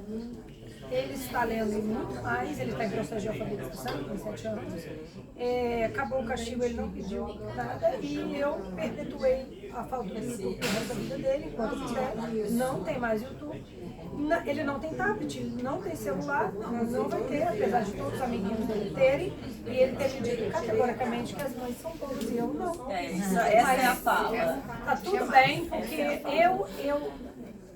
Ele está lendo muito mais, ele está em processo de alfabetização, tem 7 anos. Acabou o castigo, ele não pediu nada e eu perpetuei a falta do YouTube pro resto da vida dele, enquanto quiser. Não tem mais YouTube. Ele não tem tablet, não tem celular, não vai ter, apesar de todos os amiguinhos dele terem. E ele tem dito categoricamente que as mães são boas e eu não. Essa é a fala. Tá tudo bem, porque eu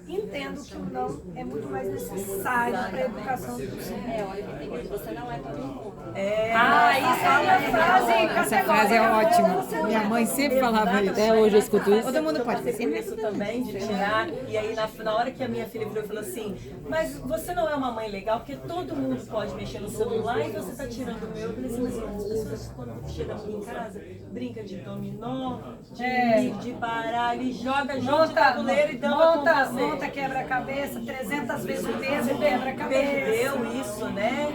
entendo que o não é muito mais necessário para a educação do seu. Olha, você não é todo mundo. Isso é uma frase Essa frase é ótima. Minha mãe sempre falava isso. Até hoje eu escuto isso. Todo mundo pode ser ser isso também, de tirar. E aí, na hora que a minha filha virou e falou assim, mas você não é uma mãe legal, porque todo mundo pode mexer no celular e você tá tirando o meu. Eu falei assim, mas as pessoas quando chegam aqui em casa, brinca de dominó, de baralho, joga jogo de tabuleiro e dama com você. Monta quebra-cabeça, 300 vezes o peso e quebra-cabeça. Perdeu isso, né?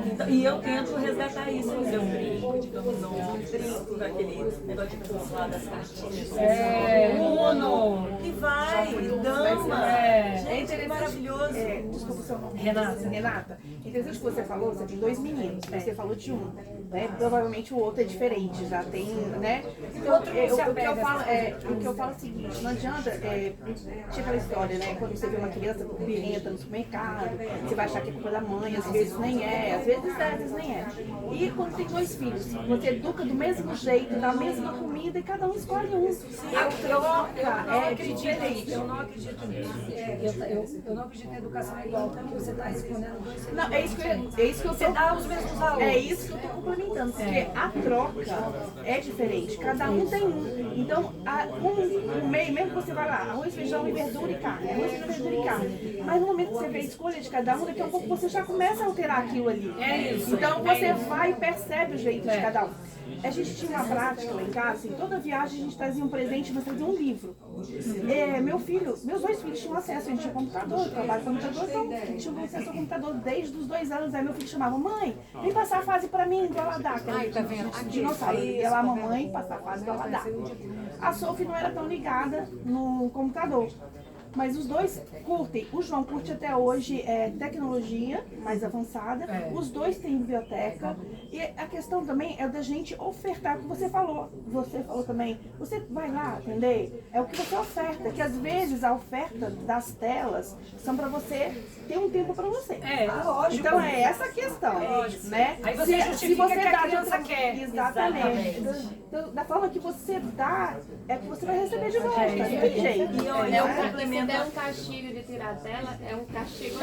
Então, e eu tento resgatar isso. Eu brinco de dominó, brinco com aquele negócio de pular das cartinhas. Uno. E vai, dama. Gente, é maravilhoso. Desculpa o seu nome. Renata, interessante o que você falou, você tem 2 meninos, você falou de um, né? Provavelmente o outro é diferente, já tem, né? Então, o que eu falo é o seguinte, não adianta, tinha aquela história, né? Quando você vê uma criança birrenta no supermercado, você vai achar que é culpa da mãe, às vezes nem é, às vezes nem é. E quando tem 2 filhos, você educa do mesmo jeito, dá a mesma comida e cada um escolhe um. A troca é diferente. Eu não acredito nisso. Eu não acredito na educação igual, porque você está respondendo dois. Não, é isso que eu Você dá os mesmos valores. É isso que eu tô complementando, porque a troca é diferente, cada um tem um. Então, um meio, mesmo que você vai lá, arroz, feijão e verdura e carne, arroz, feijão, verdura e carne. Mas no momento que você vê a escolha de cada um, daqui a pouco você já começa a alterar aquilo ali. Então você vai e percebe o jeito de cada um. A gente tinha uma prática lá em casa, assim, toda viagem a gente trazia um presente, mas trazia um livro. Meus 2 filhos tinham acesso, a gente tinha computador, eu trabalho com computador, então tinham acesso ao computador desde os 2 anos. Aí meu filho chamava, mãe, vem passar a fase pra mim do Aladar. Ai, tá vendo? Dinossauro. Ia lá, mamãe, passar a fase do Aladar. A Sophie não era tão ligada no computador. Mas os dois curtem. O João curte até hoje tecnologia mais avançada. Os dois têm biblioteca. E a questão também é da gente ofertar, o que você falou. Você falou também, você vai lá atender, é o que você oferta. Que às vezes a oferta das telas são para você ter um tempo para você. Lógico. Então é essa a questão. Né? Aí você justifica que a criança quer. Exatamente. Então, da forma que você dá, é que você vai receber de volta. Não tem jeito. E olha, É eu um, se complemento. der um castigo de tirar a tela, é um castigo.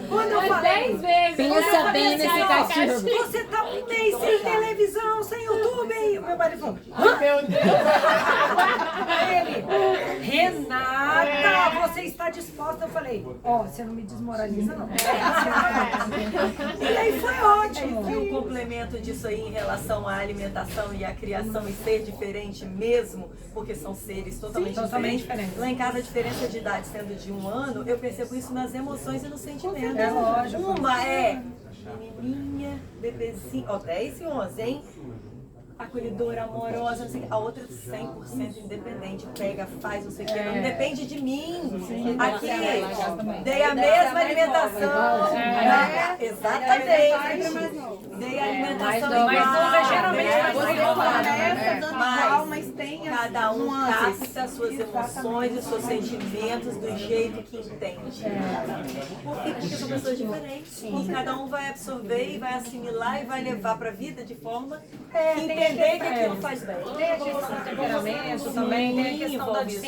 Quando eu falei, 10 vezes. Pensa bem nesse castigo. você tá um mês sem televisão, sem YouTube, e o meu marido falou, Meu Deus. aí ele, Renata, você está disposta? Eu falei, você não me desmoraliza não. E aí foi ótimo. E o complemento disso aí em relação à alimentação e à criação e ser diferente mesmo, porque são seres totalmente diferentes. Lá em casa a diferença de idade sendo de 1 ano, eu percebo isso nas emoções e nos sentimentos. É lógico. Uma é menininha, bebezinho, 10 e 11, hein? Acolhedora, amorosa, não sei o que. A outra 100% independente, pega, faz, não sei o que, não depende de mim. Aqui, dei a mesma alimentação. Exatamente. Dei a alimentação igual. Mais nova, geralmente mais Você nova. começa dando igual, mas tem Cada um nuances. capta as suas emoções e os seus sentimentos do jeito que entende. Porque são pessoas diferentes. E cada um vai absorver e vai assimilar e vai levar para a vida de forma que entender que aquilo faz bem. Tem a questão do temperamento também, tem a questão envolve isso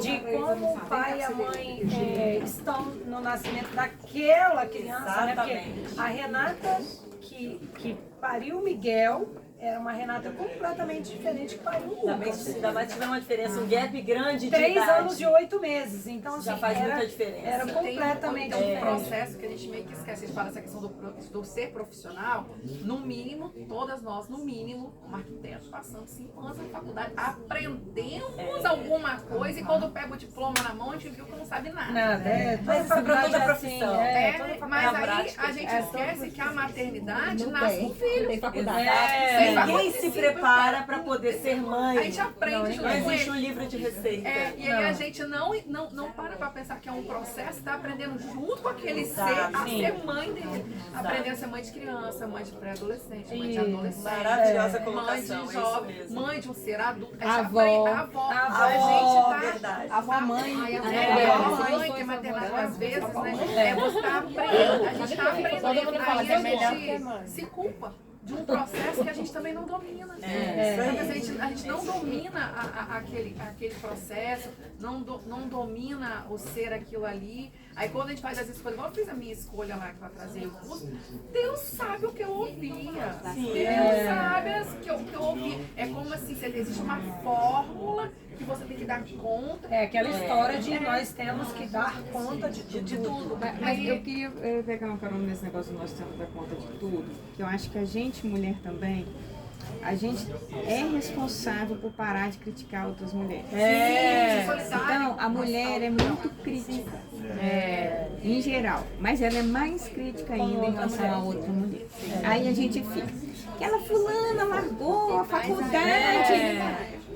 de como o pai e a mãe estão no nascimento daquela criança, né? Porque a Renata que pariu o Miguel era uma Renata completamente diferente que pariu o Lucas. Ainda mais se tiver uma diferença, um gap grande de 3 idade. anos e 8 meses, então assim, Já faz muita diferença. Era completamente Tem um diferente. processo que a gente meio que esquece de falar essa questão do ser profissional. No mínimo, todas nós, no mínimo, como arquitetos, passamos 5 anos na faculdade, aprendemos alguma coisa e quando pega o diploma na mão, a gente viu que não sabe nada. Mas isso é pra toda profissão. Mas na aí prática. a gente esquece que a maternidade nasce com filho. Tem faculdade. Ninguém se prepara para poder ser mãe. A gente aprende junto Não com existe um ele. livro de receita. E aí a gente não para pra pensar que é um processo, tá aprendendo junto com aquele ser a ser mãe dele. Aprendendo a ser mãe de criança, mãe de pré-adolescente, mãe de adolescente. Maravilhosa Mãe colocação, de é jovem, isso mesmo. mãe de um ser adulto. A Avó. a gente tá... Verdade. Avó, mãe. A mãe, que é maternidade, às vezes, né? Você tá aprendendo, a gente tá aprendendo. Aí a gente se culpa de um processo que a gente também não domina. A gente não domina aquele processo, não domina o ser aquilo ali. Aí quando a gente faz as escolhas, igual eu fiz a minha escolha lá para trazer o curso, Deus sabe o que eu ouvia. Deus sabe que eu ouvia. É como assim, existe uma fórmula que você tem que dar conta. É aquela história de nós temos que dar conta de tudo. Mas eu queria pegar uma carona nesse negócio de nós temos que dar conta de tudo, que eu acho que a gente, mulher também, a gente é responsável por parar de criticar outras mulheres. Então, a mulher é muito crítica, em geral, mas ela é mais crítica ainda em relação a outra mulher. Aí a gente fica, aquela fulana largou a faculdade,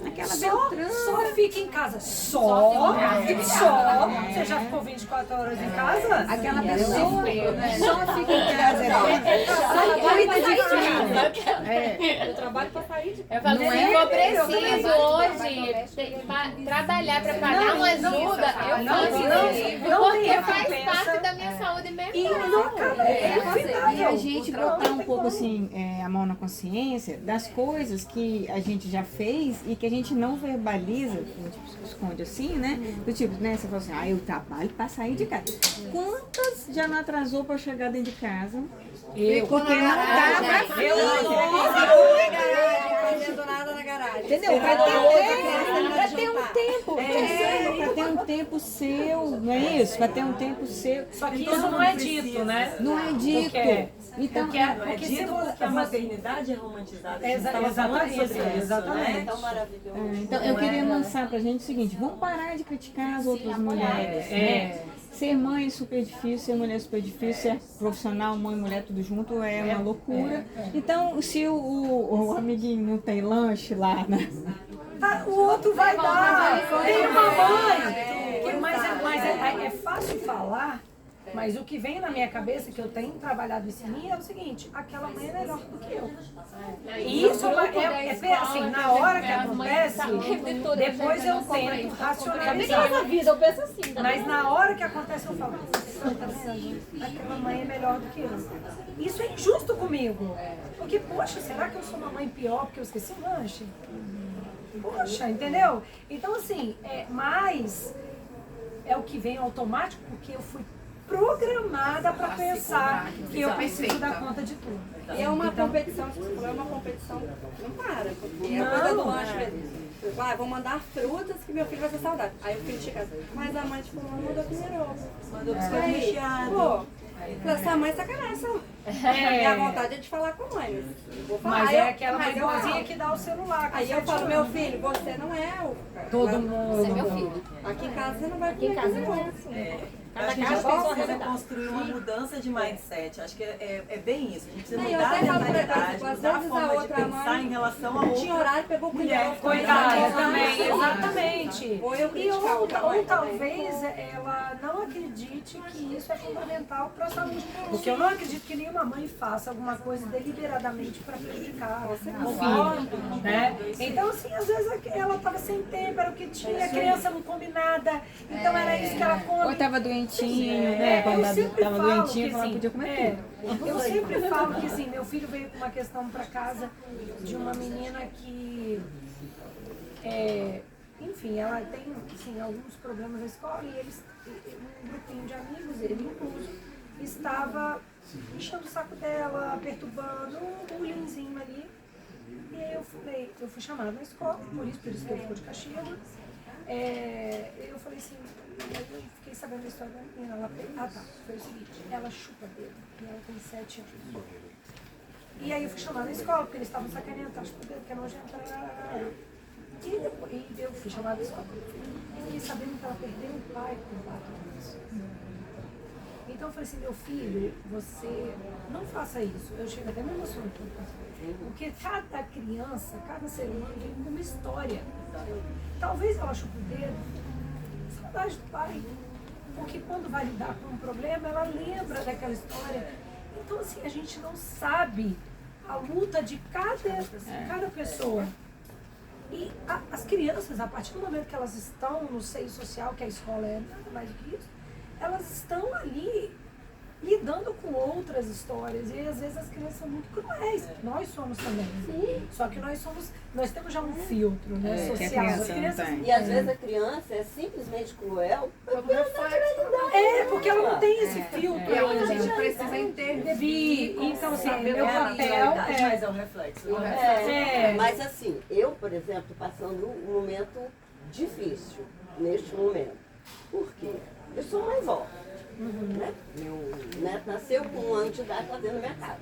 aquela Beltrana. Só fica em casa. Só. Você já ficou 24 horas em casa? Aquela pessoa só fica em casa. Eu trabalho pra sair de casa. Eu falo assim, eu preciso hoje trabalhar para pagar uma ajuda, eu faço porque faz parte da minha saúde mental. E a gente botar um pouco assim, a mão na consciência das coisas que a gente já fez e que a gente não verbaliza, a gente esconde assim, né? Do tipo, né? Você fala assim, eu trabalho para sair de casa. Quantas já não atrasou para chegar dentro de casa? Porque não dá pra fazendo nada na garagem. Entendeu? Pra ter um tempo. Pra ter um tempo seu, não é isso? Pra ter um tempo seu. Só que isso não é dito, né? Não é dito. Então, é dito porque a maternidade é romantizada. Exatamente. É tão maravilhoso. Então, eu queria lançar pra gente o seguinte, vamos parar de criticar as outras mulheres. Ser mãe é super difícil, ser mulher é super difícil, ser profissional, mãe e mulher tudo junto é uma loucura. Então, se o amiguinho não tem lanche lá, né? O outro vai dar. Tem uma mãe. Mas é fácil falar. Mas o que vem na minha cabeça, que eu tenho trabalhado isso em mim, é o seguinte, aquela mãe é melhor do que eu. E isso é assim, na hora que acontece, depois eu tento racionalizar. Eu penso assim, Mas na hora que acontece, eu falo, tá vendo? Aquela mãe é melhor do que eu. Isso é injusto comigo. Porque, poxa, será que eu sou uma mãe pior porque eu esqueci o lanche? Poxa, entendeu? Então, assim, mas é o que vem automático, porque eu fui programada para pensar que eu preciso dar conta de tudo. E é uma competição, que você falou, é uma competição que não para, porque é a coisa do lanche mesmo. Vou mandar frutas que meu filho vai ser saudável. Aí o filho chega, mas a mãe de fulano mandou primeiro ovo. Mandou biscoito recheado. Pô, essa mãe sacanagem. Minha vontade é de falar com a mãe. Vou falar. Mas é aquela mãezinha que dá o celular. Aí eu falo, meu filho, você não é o... Todo mundo. Você é meu filho. Aqui em casa você não vai comer. Aqui em casa não é assim. Acho que a gente precisa construir uma mudança de mindset. Acho que é bem isso. A gente precisa mudar a mentalidade, mudar a forma de pensar em relação a tinha horário, pegou o mulher. Coitada também, exatamente. Ou Ou talvez ela não acredite que isso é fundamental para a saúde. Porque eu não acredito que nenhuma mãe faça alguma coisa deliberadamente para prejudicar o filho, né? Então, assim, às vezes ela estava sem tempo, era o que tinha, a criança não come nada, então era isso que ela come. Ou estava doentinho, né? Quando estava doentinho, ela podia comer tudo. Eu sempre falo que assim, meu filho veio com uma questão para casa de uma menina que, enfim, ela tem assim, alguns problemas na escola e um grupinho de amigos, ele incluso, estava enchendo o saco dela, perturbando, um bullyingzinho ali. E aí eu fui chamada na escola, por isso que ele ficou de castigo. Eu falei assim, eu fiquei sabendo da história da menina. Foi o seguinte, ela chupa dedo e ela tem 7 anos. E aí eu fui chamada na escola, porque eles estavam sacaneando, ela chupa dedo, que é nojento. E eu fui chamada na escola. E fiquei sabendo que ela perdeu o pai com 4 anos. Então eu falei assim, meu filho, você não faça isso. Eu chego até me emociono porque cada criança, cada ser humano vem com uma história. Talvez ela chupe o dedo, saudade do pai. Porque quando vai lidar com um problema, ela lembra daquela história. Então assim, a gente não sabe a luta de cada pessoa. E as crianças, a partir do momento que elas estão no seio social, que a escola é nada mais do que isso, elas estão ali lidando com outras histórias. E às vezes as crianças são muito cruéis. Nós somos também. Sim. Só que nós temos já um filtro, né, que a social. As criança não crianças tem. E às vezes a criança é simplesmente cruel porque ela não tem esse filtro. E a gente precisa intervir. Então, assim, saber meu o papel realidade, mas é um reflexo. Mas assim, eu, por exemplo, passando um momento difícil neste momento. Por quê? Eu sou uma avó. Né? Meu neto nasceu com 1 ano de idade lá dentro da minha casa.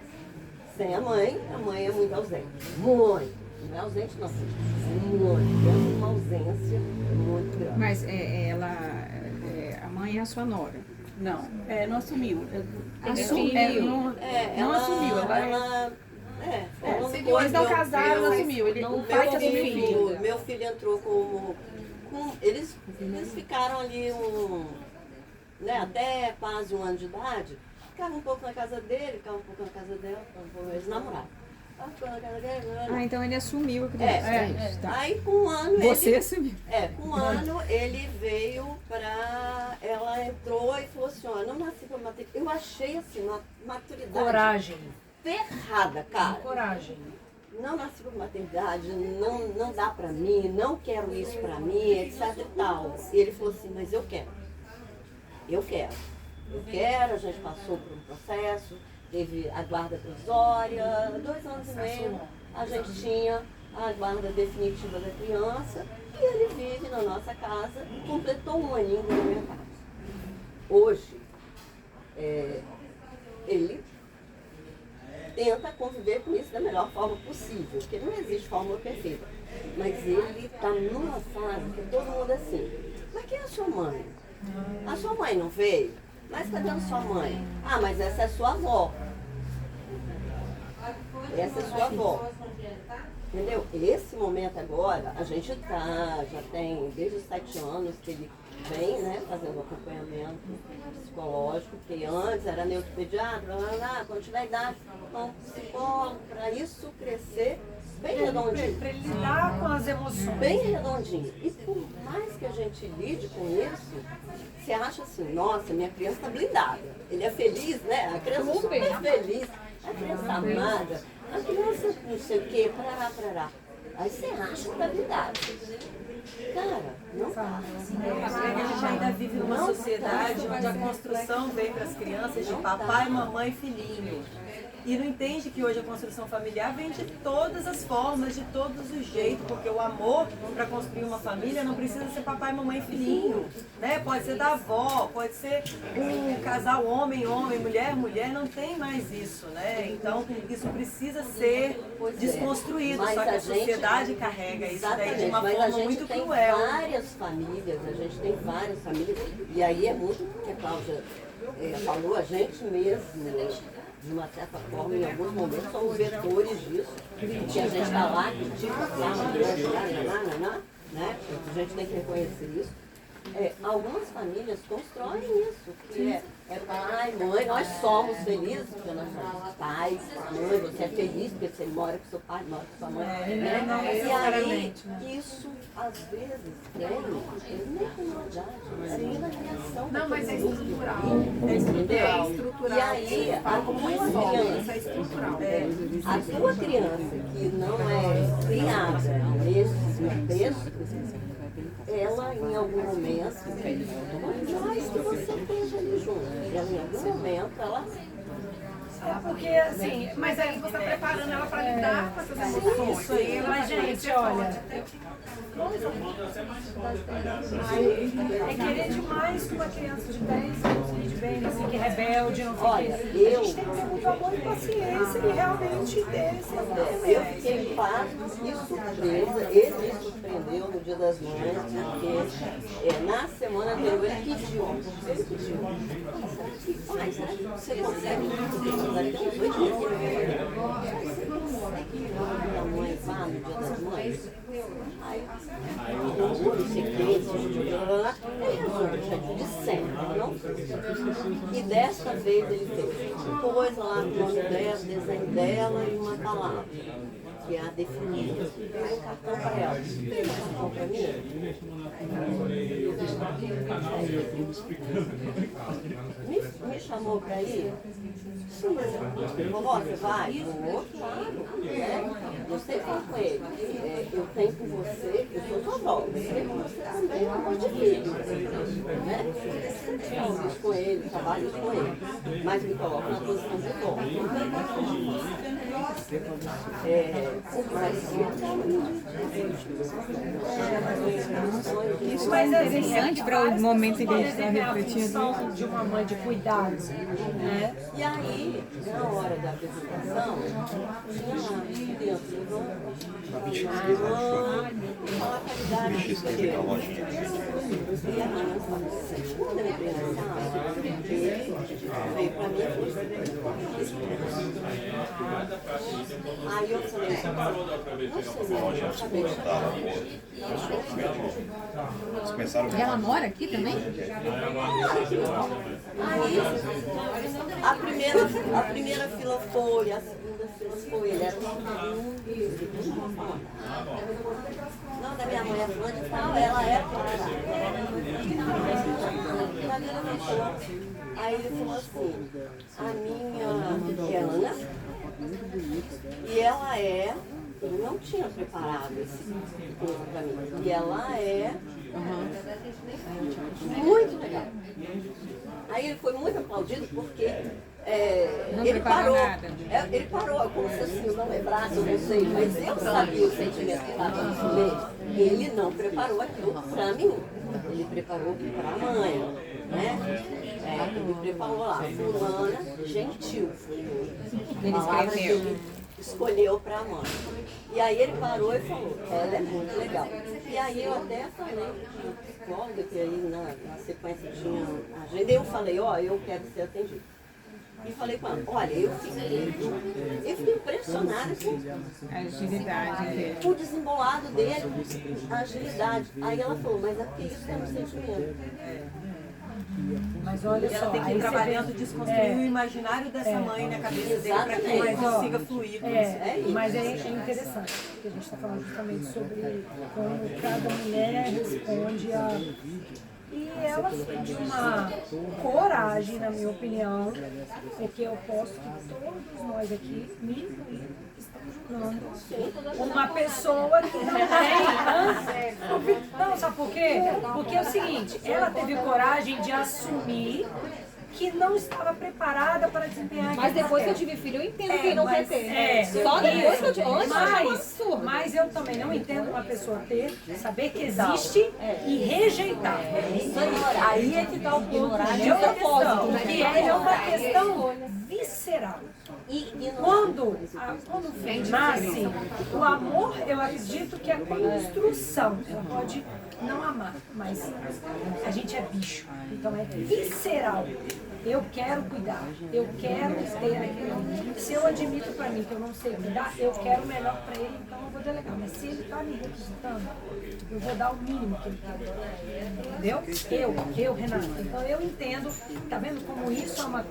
Sem a mãe é muito ausente. Muito. Não é ausente não. Muito. É uma ausência muito grande. Mas a mãe é a sua nora. Não, não assumiu. Assumiu. Não assumiu. Eles não casaram, não assumiu. O pai que assumiu o filho. Meu filho entrou como... Eles ficaram ali até quase 1 ano de idade. Ficava um pouco na casa dele, ficava um pouco na casa dela, ficava um pouco, eles namoravam. Ficava na casa dele, Então ele assumiu a criança. Tá. Aí com 1 ano Você assumiu. com 1 ano ele veio pra... Ela entrou e falou assim, ó, não nasci pra maternidade. Eu achei assim, uma maturidade Coragem. ferrada, cara. Coragem. Não nasci por maternidade, não dá pra mim, não quero isso pra mim, etc e tal. E ele falou assim, mas eu quero. A gente passou por um processo, teve a guarda provisória, 2 anos e meio, a gente tinha a guarda definitiva da criança e ele vive na nossa casa, completou 1 aninho na minha casa. Hoje, ele tenta conviver com isso da melhor forma possível, porque não existe fórmula perfeita. Mas ele está numa fase que todo mundo é assim, mas quem é a sua mãe? A sua mãe não veio? Mas cadê a sua mãe? Ah, mas essa é sua avó. Essa é sua avó. Entendeu? Esse momento agora, a gente já tem desde os 7 anos que ele vem, fazendo acompanhamento psicológico, porque antes era neuropediatra, quando tiver idade, psicólogo, para isso crescer bem redondinho. Para ele lidar com as emoções. Bem redondinho. E por mais que a gente lide com isso, você acha assim, nossa, minha criança está blindada. Ele é feliz, né? A criança é super feliz, a criança amada, a criança não sei o quê, parará. Aí você acha que está blindada. Cara, não tá. A gente ainda vive numa sociedade onde a construção vem para as crianças de papai, mamãe e filhinho. E não entende que hoje a construção familiar vem de todas as formas, de todos os jeitos, porque o amor para construir uma família não precisa ser papai, mamãe e filhinho, né? Pode ser da avó, pode ser um casal homem, mulher, não tem mais isso, né? Então isso precisa ser desconstruído, só que a sociedade carrega isso daí de uma forma muito cruel. A gente tem várias famílias, e aí é muito o que a Cláudia falou, a gente mesmo, de uma certa forma, em alguns momentos, somos vetores disso, que a gente está lá, critica, né? A gente tem que reconhecer isso. Algumas famílias constroem isso, que é pai, mãe, nós somos felizes porque nós somos pais, mãe, você é feliz porque você mora com seu pai, mora com sua mãe. E aí, isso às vezes nem com maldade, mas na criação. Não, mas é estrutural. É estrutural. E aí, a tua criança que não é criada nesse contexto, ela em algum momento, por mais que você esteja ali junto, ela em algum momento, ela... Porque assim, Mas aí você está preparando ela para lidar com essas emoções. isso aí, mas gente, olha, é querer demais que uma criança de 10 anos de bem, assim, que é rebelde, não sei o quê. A gente tem que ter muito amor e paciência e realmente ter esse amor. Eu fiquei pasmo e surpresa, ele me surpreendeu no Dia das Mães, porque na semana anterior ele pediu. Pai, será que você consegue até uns 2 dias. Minha mãe vá no Dia das Mães. Aí, não sei o que, ele resolve, de sempre, não? E desta vez ele fez, pôs lá o nome dela, o desenho dela e uma palavra, que é a definida. Aí um cartão para ela. Fez um cartão para mim? Me chamou para ir? Sim. Vovó, você vai? Vou, claro. Eu sempre falo com ele. Eu tenho com você, eu sou sua avó. Você também é um monte de filho. Eu fiz com ele, trabalho com ele. Mas me coloco na posição de vó. Isso é interessante para o momento que a gente está refletindo. De uma mãe de cuidados, né? E aí, na hora da apresentação, tinha lá, criança levando a qualidade de escolher. E a criança, quando eu entrei na sala, ele veio para mim e falou assim, aí eu falei, não sei, eu acabei de chamar. E ela mora aqui também? Aí, a primeira fila foi, a segunda fila foi, ele era não, da minha mãe é fã de tal, ela é parada. Aí ele falou assim, a minha é Ana, e ela é, ele não tinha preparado esse coisa pra mim, e ela é muito legal. Aí ele foi muito aplaudido porque ele parou. Ele parou, como se assim, eu não lembrasse, eu não sei, mas eu sabia o sentimento que estava no meio. Ele não preparou aquilo para mim, ele preparou para a mãe, né? Ele preparou lá, fulana, gentil, foi a palavra que ele escolheu para a mãe. E aí ele parou e falou, ela é muito legal. E aí eu até falei com a psicóloga, que aí na sequência tinha agenda, eu falei, eu quero ser atendida. E falei com ela, olha, eu fiquei impressionada com A agilidade dele. o desembolado dele, a agilidade. Aí ela falou, mas é porque isso é um sentimento. Mas olha Ela só, tem que aí ir você trabalhando, vê, desconstruir o imaginário dessa mãe na cabeça dele para que ele consiga fluir com isso. mas é interessante, porque a gente está falando justamente sobre como cada mulher responde a... E ela de uma coragem, na minha opinião, porque eu posso que todos nós aqui, me incluindo, estamos julgando uma pessoa que não tem... Não, sabe por quê? Porque é o seguinte, ela teve coragem de assumir que não estava preparada para desempenhar Mas depois que eu tive filho, eu entendo quem não quer ter. Só depois que eu tive. Antes é um absurdo. Mas eu também não entendo uma pessoa saber que existe e rejeitar. Aí é que está o ponto De propósito, que é uma questão visceral. Quando o filho nasce, o amor, eu acredito que é a construção. Ela pode não amar, mas a gente é bicho. Então é visceral. Eu quero cuidar, eu quero ter aquilo. Se eu admito para mim que eu não sei cuidar, eu quero o melhor para ele, então eu vou delegar. Mas se ele está me requisitando, eu vou dar o mínimo que ele quer. Entendeu? Eu, Renata. Então eu entendo, tá vendo como isso é uma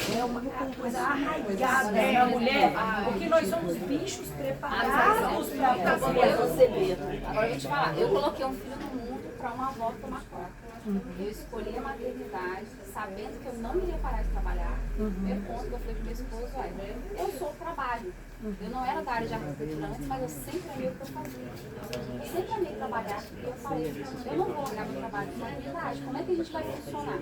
coisa arraigada na mulher, porque nós somos bichos preparados para fazer. Agora eu vou te falar, eu coloquei um filho no mundo para uma avó tomar conta. Eu escolhi a maternidade sabendo que eu não iria parar de trabalhar. O primeiro ponto que eu falei pro meu esposo é, eu sou o trabalho. Eu não era da área de arquitetura antes, mas eu sempre amei o que eu fazia. Eu sempre amei trabalhar e eu falei, eu não vou largar meu trabalho de maternidade. Como é que a gente vai funcionar?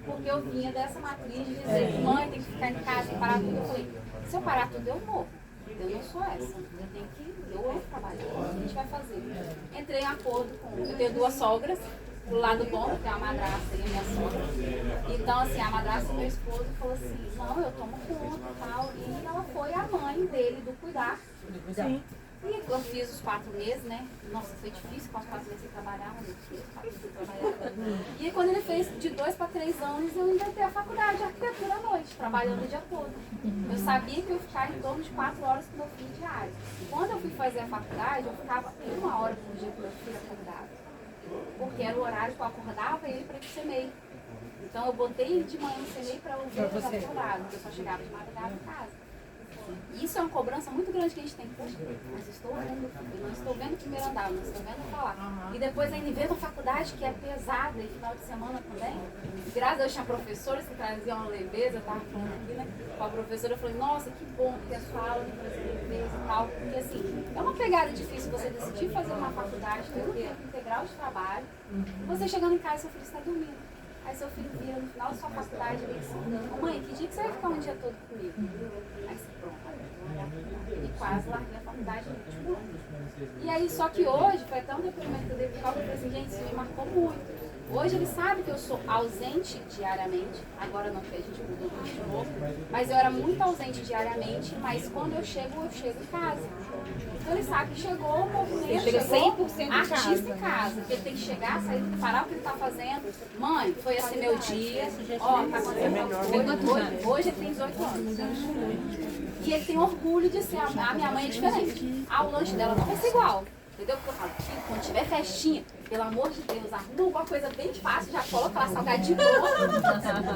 Porque eu vinha dessa matriz de dizer, mãe, tem que ficar em casa, tem que parar tudo. Eu falei, se eu parar tudo, eu morro. Eu não sou essa. Eu amo trabalhar. O que a gente vai fazer? Entrei em acordo com... Eu tenho 2 sogras. Do lado bom, que é a madrasta e a minha sogra. Então, assim, a madrasta e meu esposo falou assim, não, eu tomo conta e tal. E ela foi a mãe dele do cuidar. Sim. E eu fiz os 4 meses, né? Nossa, foi difícil, com os 4 meses sem trabalhar, mas eu fiz os 4 meses sem trabalhar. E aí, quando ele fez de 2 para 3 anos, eu inventei a faculdade de arquitetura à noite, trabalhando o dia todo. Eu sabia que eu ia ficar em torno de 4 horas com meu filho diário. Quando eu fui fazer a faculdade, eu ficava 1 hora por dia com meu filho acordado. Porque era o horário que eu acordava ele para ir pro CMEI. Então eu botei ele de manhã no CMEI para eu ver ele acordado, porque eu só chegava de madrugada em casa. Isso é uma cobrança muito grande que a gente tem. Poxa, mas estou olhando meu filho, não estou vendo o primeiro andar, não estou vendo falar. E depois ainda vendo a faculdade, que é pesada, e final de semana também. Graças a Deus tinha professores que traziam uma leveza, eu estava falando aqui, né? Com a professora, eu falei, nossa, que bom que a sua aula me traz leveza e tal. Porque assim, é uma pegada difícil você decidir fazer uma faculdade, ter um tempo integral de trabalho, e você chegando em casa, seu filho está dormindo. Aí seu filho vira no final da sua faculdade e vem assim, mãe, que dia que você vai ficar um dia todo comigo? Aí você, pronto, e quase larguei a faculdade no último ano. E aí, só que hoje, foi até um depoimento que eu dei pro Paulo, eu falei assim, gente, isso me marcou muito. Hoje ele sabe que eu sou ausente diariamente, agora não, porque a gente mudou tudo de novo, mas eu era muito ausente diariamente, mas quando eu chego em casa. Então ele sabe que chegou o movimento, chegou 100% artista em casa, que ele tem que chegar, sair, parar o que ele está fazendo. Mãe, foi assim meu dia, ó, tá acontecendo hoje ele tem 18 anos. E ele tem orgulho de ser, a minha mãe é diferente. O lanche dela não vai ser igual. Entendeu? Porque eu falo, quando tiver festinha, pelo amor de Deus, arruma alguma coisa bem fácil, já coloca lá salgadinho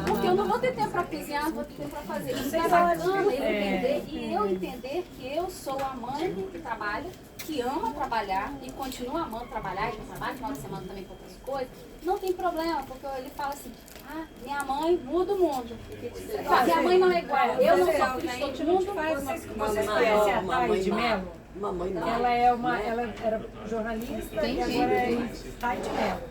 porque eu não vou ter tempo pra cozinhar, não vou ter tempo pra fazer. Isso é bacana ele entender e eu entender que eu sou a mãe que trabalha, que ama trabalhar e continua amando trabalhar, e trabalha final de semana também com outras coisas. Não tem problema, porque ele fala assim, minha mãe muda o mundo. Minha mãe não é igual, eu não sou filho de todo mundo. Vocês conhecem a Thay de Mello? Ela era jornalista e agora é Thay de Mello.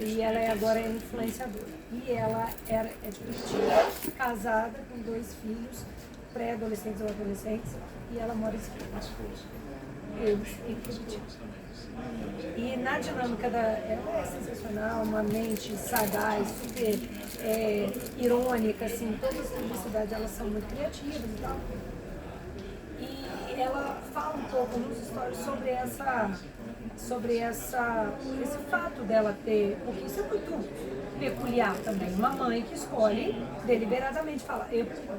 E ela agora é influenciadora. E ela é de Curitiba, casada com 2 filhos, pré-adolescentes ou adolescentes, e ela mora em Curitiba. E na dinâmica ela é sensacional, uma mente sagaz, super irônica, assim, todas as publicidades elas são muito criativas e tal. E ela fala um pouco nos stories sobre esse fato dela ter, porque isso é muito peculiar também, uma mãe que escolhe deliberadamente, fala,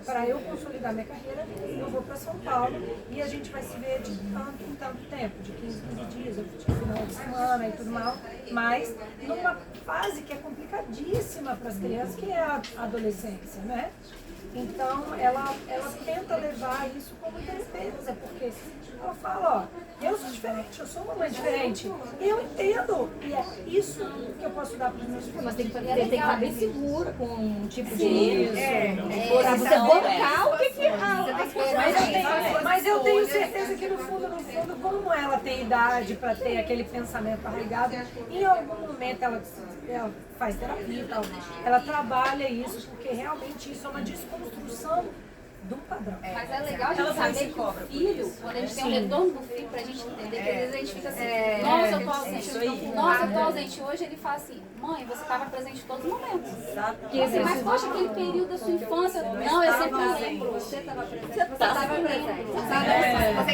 para eu consolidar minha carreira, eu vou para São Paulo e a gente vai se ver de tanto em tanto tempo, de 15 dias, de final de semana e tudo mal, mas numa fase que é complicadíssima para as crianças, que é a adolescência, né? Então, ela tenta levar isso com muita leveza, porque ela fala, ó, eu sou diferente, eu sou uma mãe diferente, eu entendo, e é isso que eu posso dar para os meus filhos. Mas tem que estar bem segura com um tipo de isso. Para você bancar o que mas eu tenho certeza que no fundo, como ela tem idade para ter aquele pensamento arraigado, em algum momento ela faz terapia e tal, ela trabalha isso, porque realmente isso é uma desconstrução do padrão. Mas é legal a gente saber que o filho, quando a gente tem um retorno do filho, pra gente entender que às vezes a gente fica assim, nossa, eu tô ausente. Nossa, eu tô ausente. Hoje ele fala assim, mãe, você estava presente em todos os momentos. Mas poxa, aquele período da sua infância, não, eu sempre lembro. Você estava presente. Você estava presente. É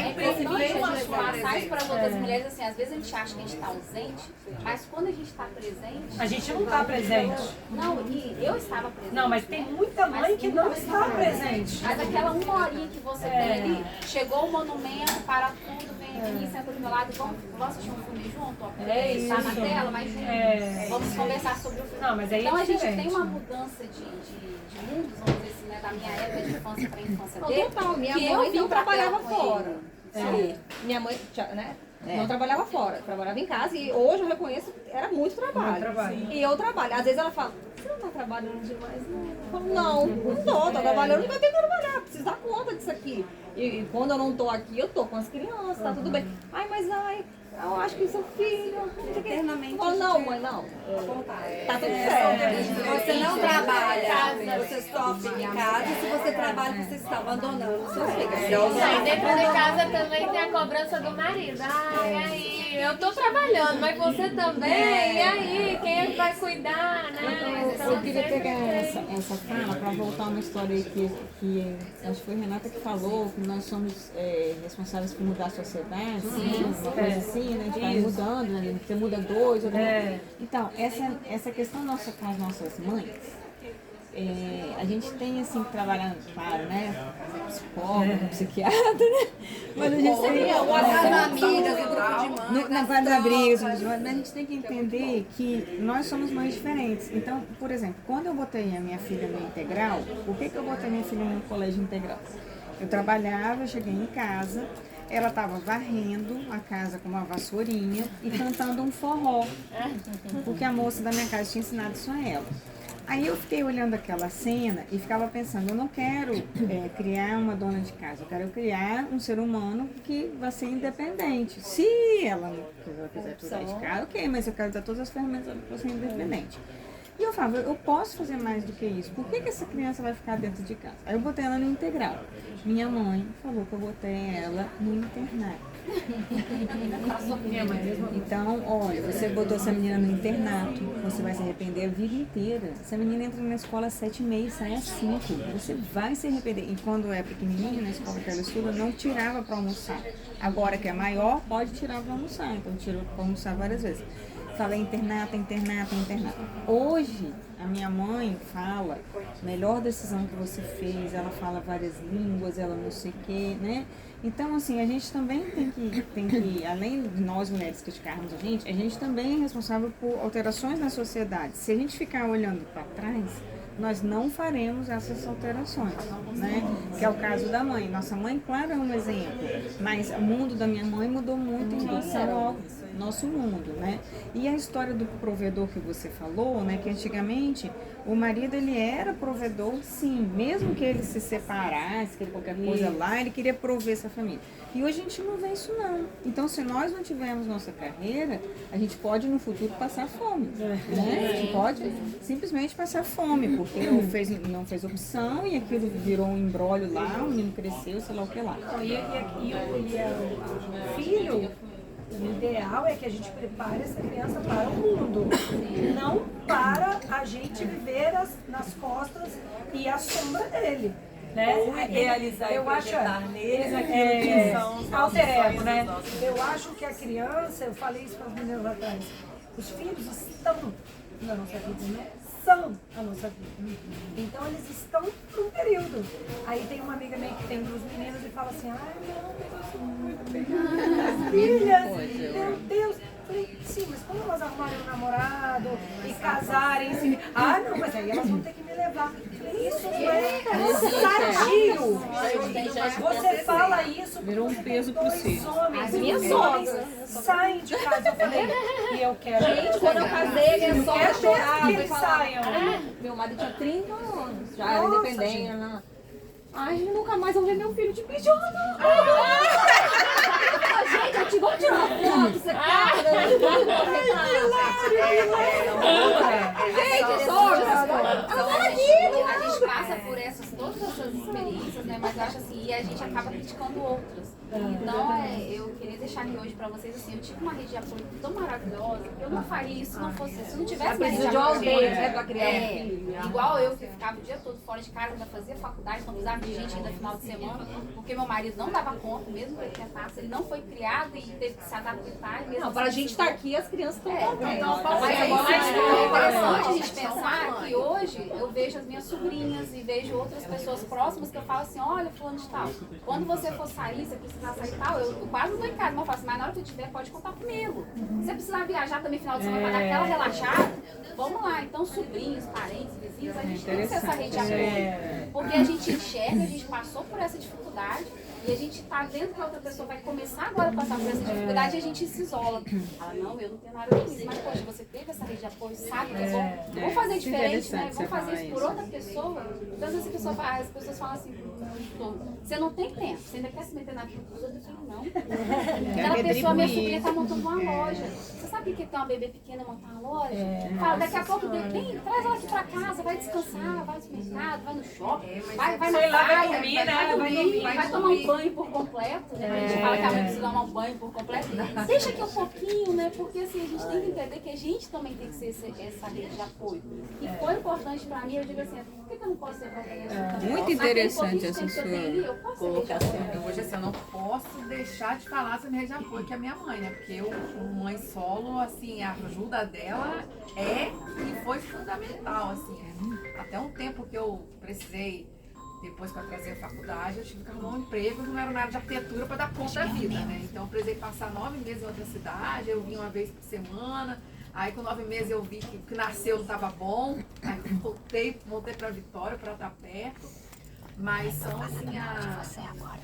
importante a gente passar isso para as outras mulheres, assim, às vezes a gente acha que a gente está ausente, mas quando a gente está presente... A gente não está presente. Não, e eu estava presente. Não, mas tem muita mãe que não está presente. Mas aquela 1 horinha que você tem ali, chegou o monumento, para tudo, vem aqui, senta do meu lado, vamos assistir um filme junto, ó, tá na tela, mas vamos conversar sobre o filme. Não, mas aí então a gente tem uma mudança de mundos, vamos dizer assim, né, da minha época de infância para a infância dele. Total, minha mãe não trabalhava fora. Minha mãe, né? Não trabalhava fora, trabalhava em casa e hoje eu reconheço, era muito trabalho. E eu trabalho. Às vezes ela fala, você não tá trabalhando demais, não? Eu falo, não tô trabalhando, mas eu tenho que trabalhar, preciso dar conta disso aqui. E quando eu não tô aqui, eu tô com as crianças, tá tudo bem. Eu acho que seu filho. Eternamente. Ou não, mãe, não. Tá tudo certo. Você não trabalha, você sofre em casa. Se você trabalha, você está abandonando seus filhos. Aí dentro de casa também tem a cobrança do marido. E aí? Eu tô trabalhando, mas você também. E aí? Quem é que vai cuidar, né? Eu queria pegar essa fala para voltar uma história aí que acho que foi a Renata que falou, que nós somos responsáveis por mudar a sociedade, uma coisa assim, né? De estar mudando, né? Você muda dois, outro... Então, essa questão nossa com as nossas mães, a gente tem assim que trabalhar, claro, né? Psicólogo, psiquiatra, né? Mas a gente tem na parte das amigas, mas a gente tem que entender que nós somos mães diferentes. Então, por exemplo, quando eu botei a minha filha no integral, por que eu botei minha filha no colégio integral? Eu trabalhava, cheguei em casa, ela estava varrendo a casa com uma vassourinha e cantando um forró, porque a moça da minha casa tinha ensinado isso a ela. Aí eu fiquei olhando aquela cena e ficava pensando, eu não quero criar uma dona de casa, eu quero criar um ser humano que vai ser independente. Se ela não quiser cuidar de casa, ok, mas eu quero dar todas as ferramentas para ser independente. E eu falava, eu posso fazer mais do que isso, por que essa criança vai ficar dentro de casa? Aí eu botei ela no integral. Minha mãe falou que eu botei ela no internato. Então, olha, você botou essa menina no internato, você vai se arrepender a vida inteira. Essa menina entra na escola às 7h30 e sai às 5. Você vai se arrepender. E quando é pequenininha, na escola que ela estuda, não tirava para almoçar. Agora que é maior, pode tirar para almoçar. Então, tirou para almoçar várias vezes. Fala internato. Hoje, a minha mãe fala, melhor decisão que você fez, ela fala várias línguas, ela não sei o quê, né? Então, assim, a gente também tem que, além de nós mulheres criticarmos a gente também é responsável por alterações na sociedade. Se a gente ficar olhando para trás, nós não faremos essas alterações, né? Que é o caso da mãe. Nossa mãe, claro, é um exemplo, mas o mundo da minha mãe mudou muito em relação ao nosso mundo, né? E a história do provedor que você falou, né? Que antigamente o marido, ele era provedor, sim, mesmo que ele se separasse, que ele qualquer coisa lá, ele queria prover essa família. E hoje a gente não vê isso não. Então, se nós não tivermos nossa carreira, a gente pode no futuro passar fome, né? A gente pode simplesmente passar fome, porque não fez opção e aquilo virou um embrólio lá, o menino cresceu, sei lá o que lá. O filho, o ideal é que a gente prepare essa criança para o mundo, não para a gente viver nas costas e à sombra dele. Né? Ou idealizar e projetar neles aquilo que são os alter ego, sonhos, né? os nossos... Eu acho que a criança, eu falei isso para as meninas lá atrás, os filhos estão na nossa vida, né? São a nossa vida. Então eles estão por um período. Aí tem uma amiga minha que tem 2 meninas e fala assim, ai não, eu gosto muito das filhas, meu Deus. Falei, sim, mas quando elas arrumarem um namorado e casarem, assim, não, mas aí elas vão ter que me levar. Falei, isso não é sadio. Você fala isso, virou um peso pro filho. As minhas sogras saem de casa, eu falei, e eu quero. Gente, quando eu casei, minha sogra chorava que eles saiam. Meu marido tinha 30 anos, já era independente. Né? Ai, nunca mais vou ver meu filho de pijama. Gente, eu te vou tirar uma foto, você Gente, sogra, a gente passa por todas essas experiências, né? Mas eu acho assim, e a gente acaba criticando outras. Então, eu queria deixar aqui hoje pra vocês assim, eu tive uma rede de apoio tão maravilhosa, eu não faria isso se não fosse, se não tivesse uma rede de apoio, né, pra criar um filho. Igual eu, que ficava o dia todo fora de casa, ainda fazia faculdade, não precisava de gente ainda final de semana, porque meu marido não dava conta, mesmo que ele tentasse, ele não foi criado e teve que se adaptar. Não, para a gente estar aqui, as crianças estão Mas é interessante a gente pensar que hoje eu vejo as minhas sobrinhas e vejo outras pessoas próximas que eu falo assim, olha, fulano de tal, quando você for sair, você precisar sair e tal, eu quase não tô em casa, mas eu falo assim, mas na hora que eu tiver, pode contar comigo. Se você precisar viajar também final de semana para dar aquela relaxada, vamos lá. Então, sobrinhos, parentes, vizinhos, a gente tem que ter essa rede de apoio. Porque a gente enxerga, a gente passou por essa dificuldade e a gente tá vendo que a outra pessoa vai começar agora a passar por essa dificuldade e a gente se isola. Fala, não, eu não tenho nada disso. Mas, poxa, você teve essa rede de apoio, sabe que eu vou fazer diferente, né? Vou fazer isso por outra pessoa. Então, às vezes as pessoas falam assim, você não tem tempo, você ainda quer se meter naquilo dos outros? Eu falo, não. Aquela pessoa, minha sobrinha tá montando uma loja. Você sabe o que é ter uma bebê pequena montar uma loja? Fala, daqui a pouco, vem, traz ela aqui pra casa, vai descansar, vai no mercado, vai no shopping, vai na praia, vai dormir, né? Vai tomar um banho por completo, né? A gente fala que a mãe precisa tomar um banho por completo. Deixa aqui um pouquinho, né? Porque assim, a gente tem que entender que a gente também tem que ser essa rede de apoio. E foi importante pra mim, eu digo assim, por que eu não posso ser companheira? Muito interessante essa sua colocação. Hoje assim, eu não posso deixar de falar sobre rede de apoio, que é a minha mãe, né? Porque eu, como mãe solo, assim, a ajuda dela é e foi fundamental, assim. Até um tempo que eu precisei, depois que eu atrasei a faculdade, eu tive que arrumar um emprego, não era na área de arquitetura para dar conta da vida, né? Então eu precisei passar 9 meses em outra cidade, eu vinha uma vez por semana. Aí com 9 meses eu vi que o que nasceu não estava bom, aí voltei para Vitória para estar perto. Mas são assim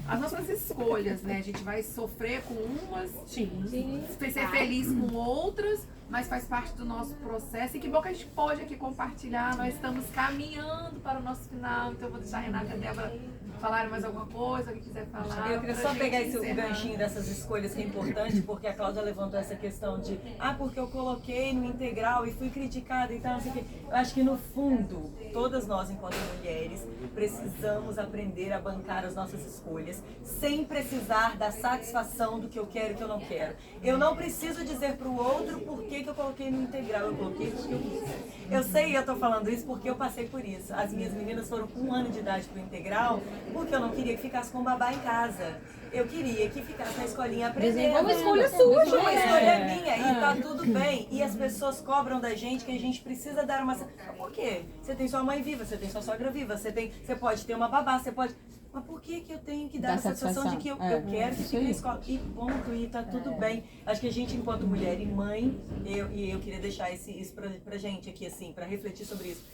as nossas escolhas, né? A gente vai sofrer com umas, ser feliz com outras, mas faz parte do nosso processo. E que bom que a gente pode aqui compartilhar. Nós estamos caminhando para o nosso final, então eu vou deixar a Renata e a Débora falarem mais alguma coisa, quem quiser falar. Eu queria só pegar esse ganchinho dessas escolhas que é importante, porque a Cláudia levantou essa questão de porque eu coloquei no integral e fui criticada e tal, não sei o quê. Eu acho que no fundo, todas nós enquanto mulheres precisamos aprender a bancar as nossas escolhas sem precisar da satisfação do que eu quero e que eu não quero. Eu não preciso dizer para o outro por que eu coloquei no integral, eu coloquei porque eu quis. Eu sei, eu estou falando isso porque eu passei por isso. As minhas meninas foram com 1 ano de idade para o integral, porque eu não queria que ficasse com o babá em casa. Eu queria que ficasse na escolinha aprendendo. É uma escolha sua, uma escolha minha, e tá tudo bem. E as pessoas cobram da gente que a gente precisa dar uma... Por quê? Você tem sua mãe viva, você tem sua sogra viva, você pode ter uma babá, você pode... Mas por que eu tenho que dar a satisfação de que eu quero que fique na escola? E ponto, e tá tudo bem. Acho que a gente, enquanto mulher e mãe, eu queria deixar isso pra gente aqui, assim, pra refletir sobre isso.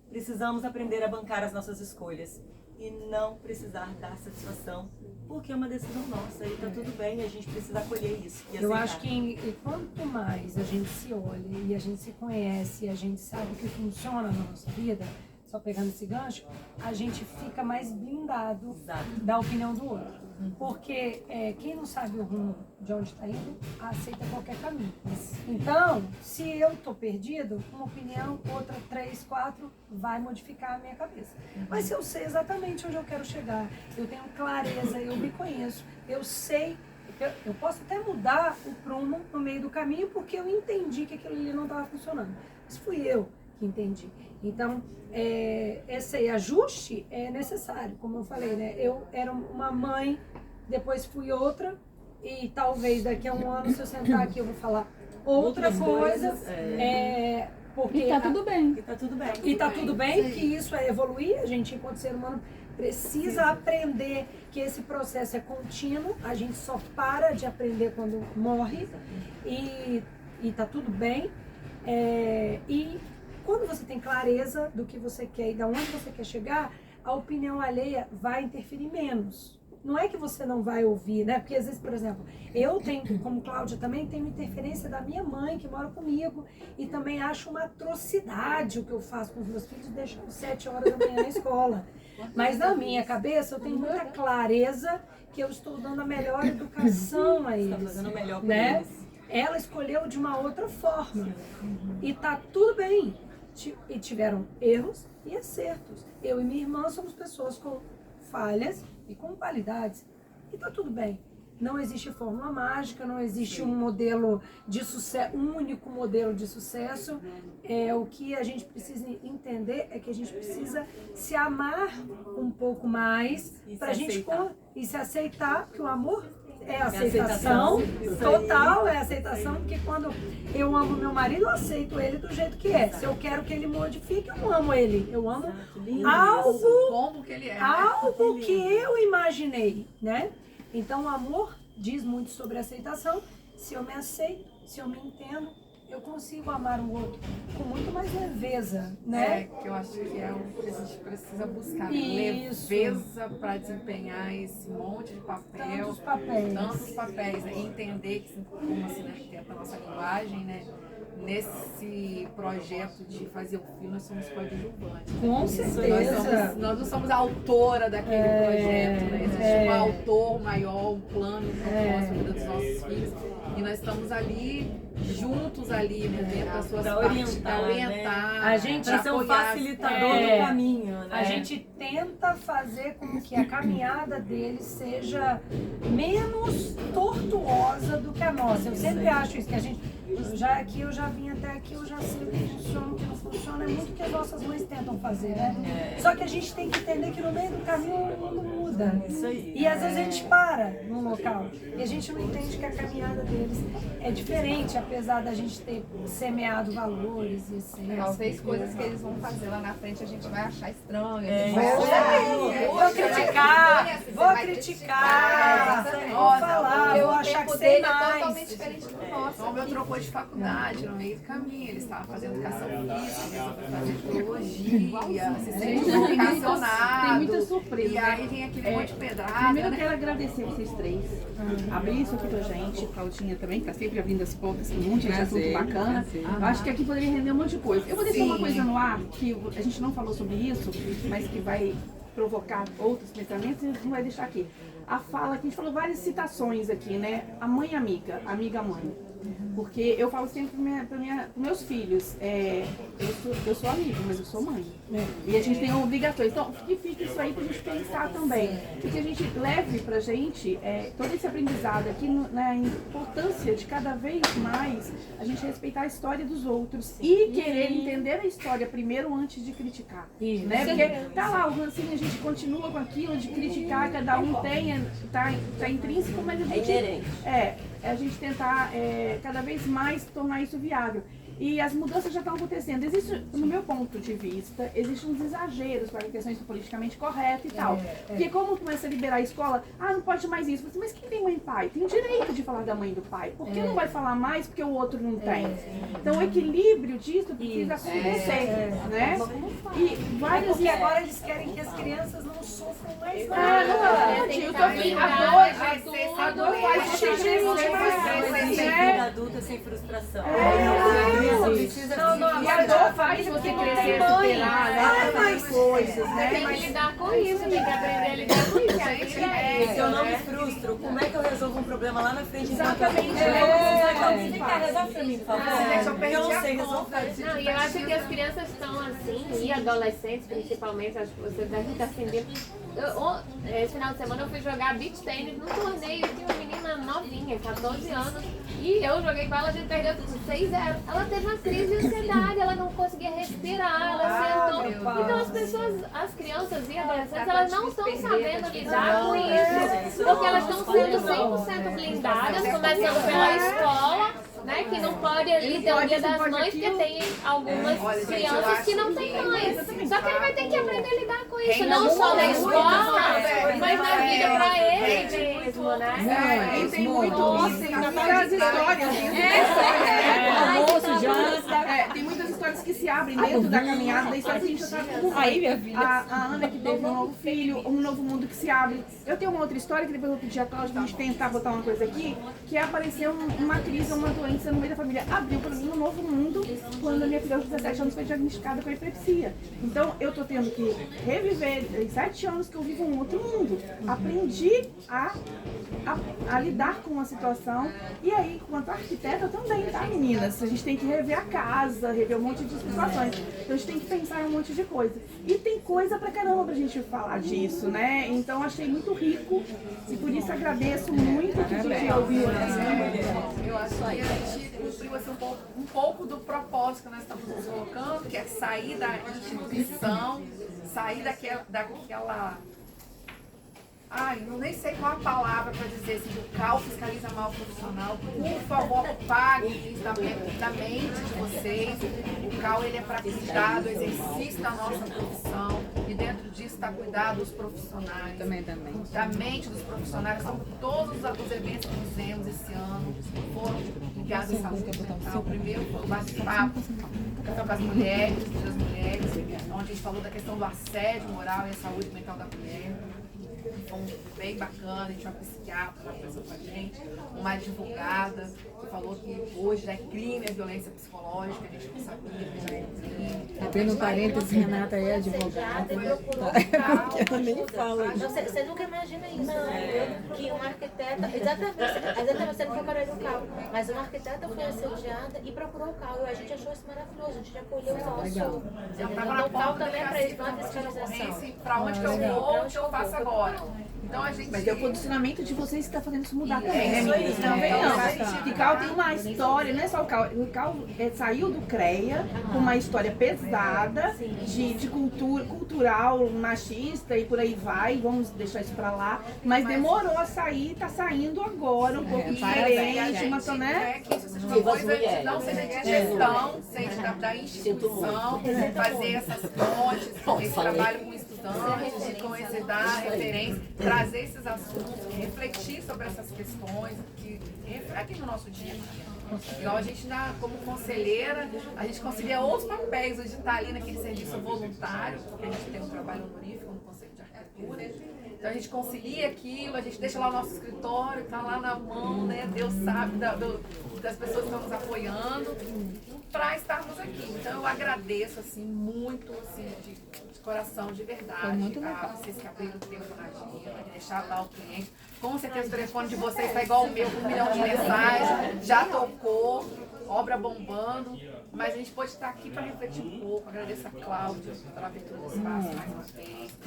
Precisamos aprender a bancar as nossas escolhas e não precisar dar satisfação, porque é uma decisão nossa e tá tudo bem, a gente precisa acolher isso e aceitar. Eu acho que quanto mais a gente se olha e a gente se conhece e a gente sabe o que funciona na nossa vida, só pegando esse gancho, a gente fica mais blindado da opinião do outro. Porque quem não sabe o rumo de onde está indo, aceita qualquer caminho. Então, se eu estou perdido, uma opinião, outra, 3, 4, vai modificar a minha cabeça. Mas se eu sei exatamente onde eu quero chegar, eu tenho clareza, eu me conheço, eu sei, eu posso até mudar o prumo no meio do caminho porque eu entendi que aquilo ali não estava funcionando. Mas fui eu que entendi. Então, esse ajuste é necessário, como eu falei, né? Eu era uma mãe, depois fui outra, e talvez daqui a 1 ano, se eu sentar aqui, eu vou falar outra coisa. Porque e tá tudo bem. E tá tudo bem. E tá tudo bem, que isso é evoluir, a gente, enquanto ser humano, precisa aprender que esse processo é contínuo, a gente só para de aprender quando morre, e tá tudo bem. E quando você tem clareza do que você quer e de onde você quer chegar, a opinião alheia vai interferir menos. Não é que você não vai ouvir, né? Porque às vezes, por exemplo, eu tenho, como Cláudia também, tenho interferência da minha mãe, que mora comigo, e também acho uma atrocidade o que eu faço com os meus filhos, deixando 7 horas da manhã na escola. Mas na minha cabeça eu tenho muita clareza que eu estou dando a melhor educação a eles. Está fazendo o melhor por né? eles. Ela escolheu de uma outra forma. E tá tudo bem. E tiveram erros e acertos. Eu e minha irmã somos pessoas com falhas e com qualidades. E tá tudo bem. Não existe fórmula mágica, não existe um modelo de sucesso, um único modelo de sucesso. O que a gente precisa entender é que a gente precisa se amar um pouco mais para a gente e se aceitar, que o amor é aceitação total, é aceitação, porque quando eu amo meu marido, eu aceito ele do jeito que é. Se eu quero que ele modifique, eu não amo ele. Eu amo algo que ele é, algo que eu imaginei, né? Então o amor diz muito sobre aceitação. Se eu me aceito, se eu me entendo, eu consigo amar o outro com muito mais leveza, né? Que eu acho que é o que a gente precisa buscar, né? Isso. Leveza para desempenhar esse monte de papel, tantos papéis, né? E entender que, como assim, né, dentro da nossa linguagem, né? Nesse projeto de fazer o filme, nós somos coadjuvantes. Com certeza. Nós não somos a autora daquele projeto, né? Existe um autor maior, um plano, um propósito na vida dos nossos filhos. E nós estamos ali, juntos ali, né? Dentro das suas partes, para orientar. Né? A gente é um facilitador do caminho, né? A gente tenta fazer com que a caminhada deles seja menos tortuosa do que a nossa. Eu sempre acho isso, que a gente... eu já vim até aqui, eu já sei o que funciona, o que não funciona, é muito o que as nossas mães tentam fazer, né? Só que a gente tem que entender que no meio do caminho o mundo muda. Isso aí. E às vezes a gente para num local e a gente não entende que a caminhada deles é diferente, apesar da gente ter semeado valores e essência. Talvez coisas que eles vão fazer lá na frente a gente vai achar estranho. Vou criticar, vou falar, vou achar que sei mais. Totalmente diferente do nosso. O meu trocou de faculdade no meio do caminho, ele estava fazendo educação física, resolveu fazer teologia, assistente vocacionado. Tem muita surpresa. E aí vem aquele monte de pedrada. Primeiro eu quero agradecer vocês três. Abrir isso aqui pra gente, Claudinha também, que tá sempre abrindo as portas, um monte de assunto bacana. Eu acho que aqui poderia render um monte de coisa. Eu vou deixar uma coisa no ar, que a gente não falou sobre isso, mas que vai provocar outros pensamentos e não vai deixar aqui. A fala, que a gente falou várias citações aqui, né? A mãe amiga, amiga mãe. Porque eu falo sempre para meus filhos, eu sou amigo, mas eu sou mãe. E a gente tem obrigações. Então, que fique isso aí pra gente pensar também. E que a gente leve pra gente todo esse aprendizado aqui na importância de cada vez mais a gente respeitar a história dos outros e querer entender a história primeiro antes de criticar. Né? Porque tá lá, o rancinho, a gente continua com aquilo de criticar, cada um tem, tá intrínseco, mas a gente... a gente tentar cada vez mais tornar isso viável. E as mudanças já estão acontecendo. Existe, no meu ponto de vista, existem uns exageros para questões politicamente corretas e tal. Porque como começa a liberar a escola, não pode mais isso. Mas quem tem mãe e pai tem o direito de falar da mãe e do pai. Por que não vai falar mais porque o outro não tem? Então o equilíbrio disso precisa acontecer, né? E várias... Porque agora eles querem que as crianças não sofram mais nada. A dor faz ser adulta sem frustração. E a dor faz você crescer, superar, mais coisas, né? Tem que lidar com isso, tem que aprender a lidar com isso. Se eu não me frustro, como é que eu resolvo um problema lá na frente? Exatamente. Resolve pra mim, por favor. Eu não sei resolver. Não, e eu acho que as crianças estão assim, e adolescentes principalmente, acho que você deve estar sentindo. Esse final de semana eu fui jogar beach tênis num torneio de uma menina novinha, 14 anos, e eu joguei com ela, a gente perdeu 6-0. Ela teve uma crise de ansiedade, ela não conseguia respirar, ela sentou. Então as pessoas, as crianças e adolescentes, elas não estão sabendo lidar com isso, porque elas estão sendo 100% blindadas, começando pela escola, né, que não pode ali ter o Dia das Mães, porque tem algumas crianças que não têm mães. Só que ele vai ter que aprender a lidar com isso, não só na escola, mas na vida pra ele mesmo, né? E tem muitas histórias. Tem muitas histórias que se abrem dentro da caminhada da história que a gente já tá com aí, minha filha. A Ana que teve um novo filho, um novo mundo que se abre. Eu tenho uma outra história que depois eu vou pedir a Cláudia pra gente tentar botar uma coisa aqui, que apareceu uma crise, uma doença no meio da família. Abriu pra mim um novo mundo quando a minha filha aos 17 anos foi diagnosticada com epilepsia. Então eu tô tendo que reviver em 7 anos que eu vivo um outro mundo. Aprendi a lidar com a situação. E aí, quanto arquiteta também, tá, meninas? A gente tem que rever a casa, rever um monte de situações. Então a gente tem que pensar em um monte de coisa. E tem coisa pra caramba pra gente falar disso, né? Então achei muito rico e por isso agradeço muito que a gente ouviu. Eu acho que a gente cumpriu assim, um pouco do propósito que nós estamos nos colocando, que é sair da instituição, sair daquela... nem sei qual a palavra para dizer assim, o CAL fiscaliza mal o profissional. Por favor, pague isso da mente de vocês. O CAL ele é para cuidar do exercício da nossa profissão. E dentro disso está cuidar dos profissionais. Também. Da mente dos profissionais. São todos os eventos que fizemos esse ano foram ligados à saúde mental. O primeiro foi o bate-papo, Café com as Mulheres, das Mulheres, onde a gente falou da questão do assédio moral e a saúde mental da mulher. Foi bem bacana, a gente tinha uma psiquiatra lá conversando com a gente, uma advogada que falou que hoje já é crime a violência psicológica, a gente não sabia que já é crime. Abrindo parênteses, Renata é advogada. Ela nem fala. Você nunca imagina isso, né? Que uma arquiteta, exatamente, você não foi para o CAU, mas uma arquiteta foi assediada e procurou o CAU. E a gente achou isso maravilhoso, a gente acolheu isso ao sul. Então, o CAU também é para isso, para fiscalização. Para onde que eu vou, o que eu faço agora. Então a gente... Mas é o condicionamento de vocês que está fazendo isso mudar também, É né, isso meninas? Não aí, vem não. é. O Cal tem uma história, não é só o Cal. O Cal saiu do CREA com uma história pesada de cultural, machista e por aí vai. Vamos deixar isso pra lá. Mas demorou a sair, tá saindo agora, um pouco diferente. Uma né? Que isso seja uma coisa, não seja de gestão, seja da instituição, fazer essas pontes, esse trabalho com estudantes, de conhecer, dar referência, trazer esses assuntos, refletir sobre essas questões que refletem no nosso dia a dia. Então a gente, como conselheira, a gente concilia outros papéis, de estar ali naquele serviço voluntário, porque a gente tem um trabalho honorífico no Conselho de Arquitetura. Então a gente concilia aquilo, a gente deixa lá o nosso escritório, está lá na mão, né? Deus sabe das pessoas que estão nos apoiando para estarmos aqui. Então eu agradeço assim, muito assim, de coração, de verdade, a vocês que abriram o tempo na agenda, de deixar lá o cliente. Com certeza o telefone de vocês está igual o meu, com 1 milhão de mensagens, já tocou, obra bombando. Mas a gente pode estar aqui para refletir um pouco. Agradeço a Cláudia pela abertura do espaço mais uma vez,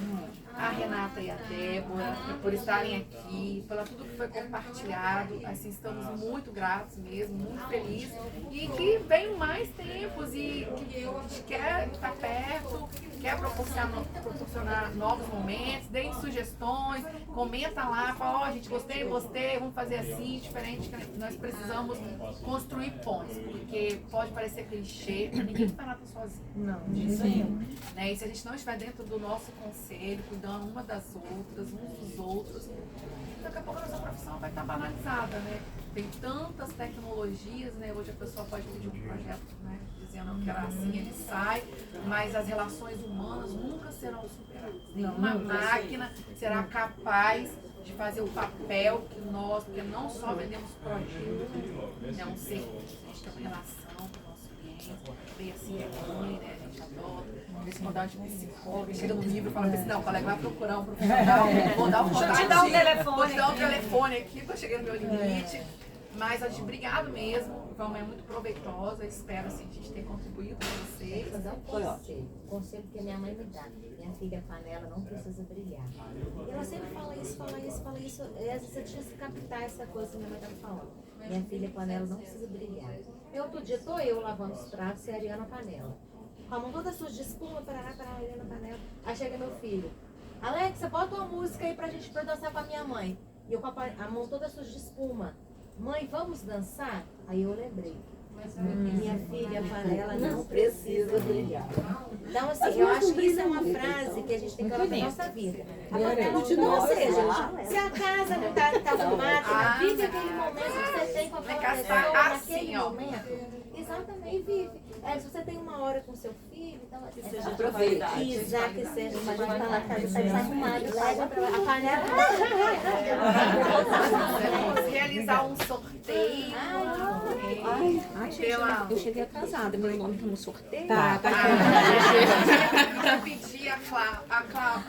a Renata e a Débora por estarem aqui, pela tudo que foi compartilhado. Assim, estamos muito gratos mesmo, muito felizes. E que venham mais tempos e que a gente quer estar perto, quer proporcionar novos momentos, deem sugestões, comenta lá, fala, gente, gostei, vamos fazer assim, diferente. Nós precisamos construir pontes, porque pode parecer clichê, ninguém faz nada sozinho. Não, Né? E se a gente não estiver dentro do nosso conselho, cuidando uma das outras, uns dos outros, daqui a pouco a nossa profissão vai estar banalizada, né? Tem tantas tecnologias, né? Hoje a pessoa pode pedir um projeto, né? Dizendo que era assim, ele sai, mas as relações humanas nunca serão superadas. Nenhuma máquina será capaz de fazer o papel que nós, porque não só vendemos produto, é um serviço, a gente tem uma relação com o nosso cliente, bem assim é mãe, né? A gente adota, às vezes quando a gente psicóloga, chega no livro e fala assim, não, colega, vai procurar um profissional, vou dar um contato, vou te dar um telefone aqui, que eu cheguei no meu limite. Mas a gente, obrigado mesmo, é muito proveitosa, espero assim, a gente ter contribuído com vocês. Vou dar um conselho que a minha mãe me dá. Minha filha panela não precisa brilhar. E ela sempre fala isso. E às vezes você tinha que captar essa coisa que minha mãe estava falando. Minha filha panela não precisa brilhar. E outro dia estou eu lavando os pratos e a Ariana panela. Com a mão toda suja de espuma, parará, Ariana panela. Aí chega meu filho. Alexa, bota uma música aí pra gente dançar com a minha mãe. E eu com a mão toda suja de espuma. Mãe, vamos dançar? Aí eu lembrei. Minha filha, panela não precisa brilhar. Então, assim, eu acho que isso é uma frase que a gente tem que colocar na nossa vida. A panela, ou seja, se a casa não está arrumada, vive aquele momento que você tem com aquela pessoa, naquele momento. Exatamente, vive. Se você tem uma hora com seu filho, então que seja aproveita. Já que seja, mas a gente tá na casa, está desarrumado, leva pra a panela. Vamos realizar um sorteio. Eu cheguei atrasada, meu nome tá no sorteio. Eu pedir a Cláudia.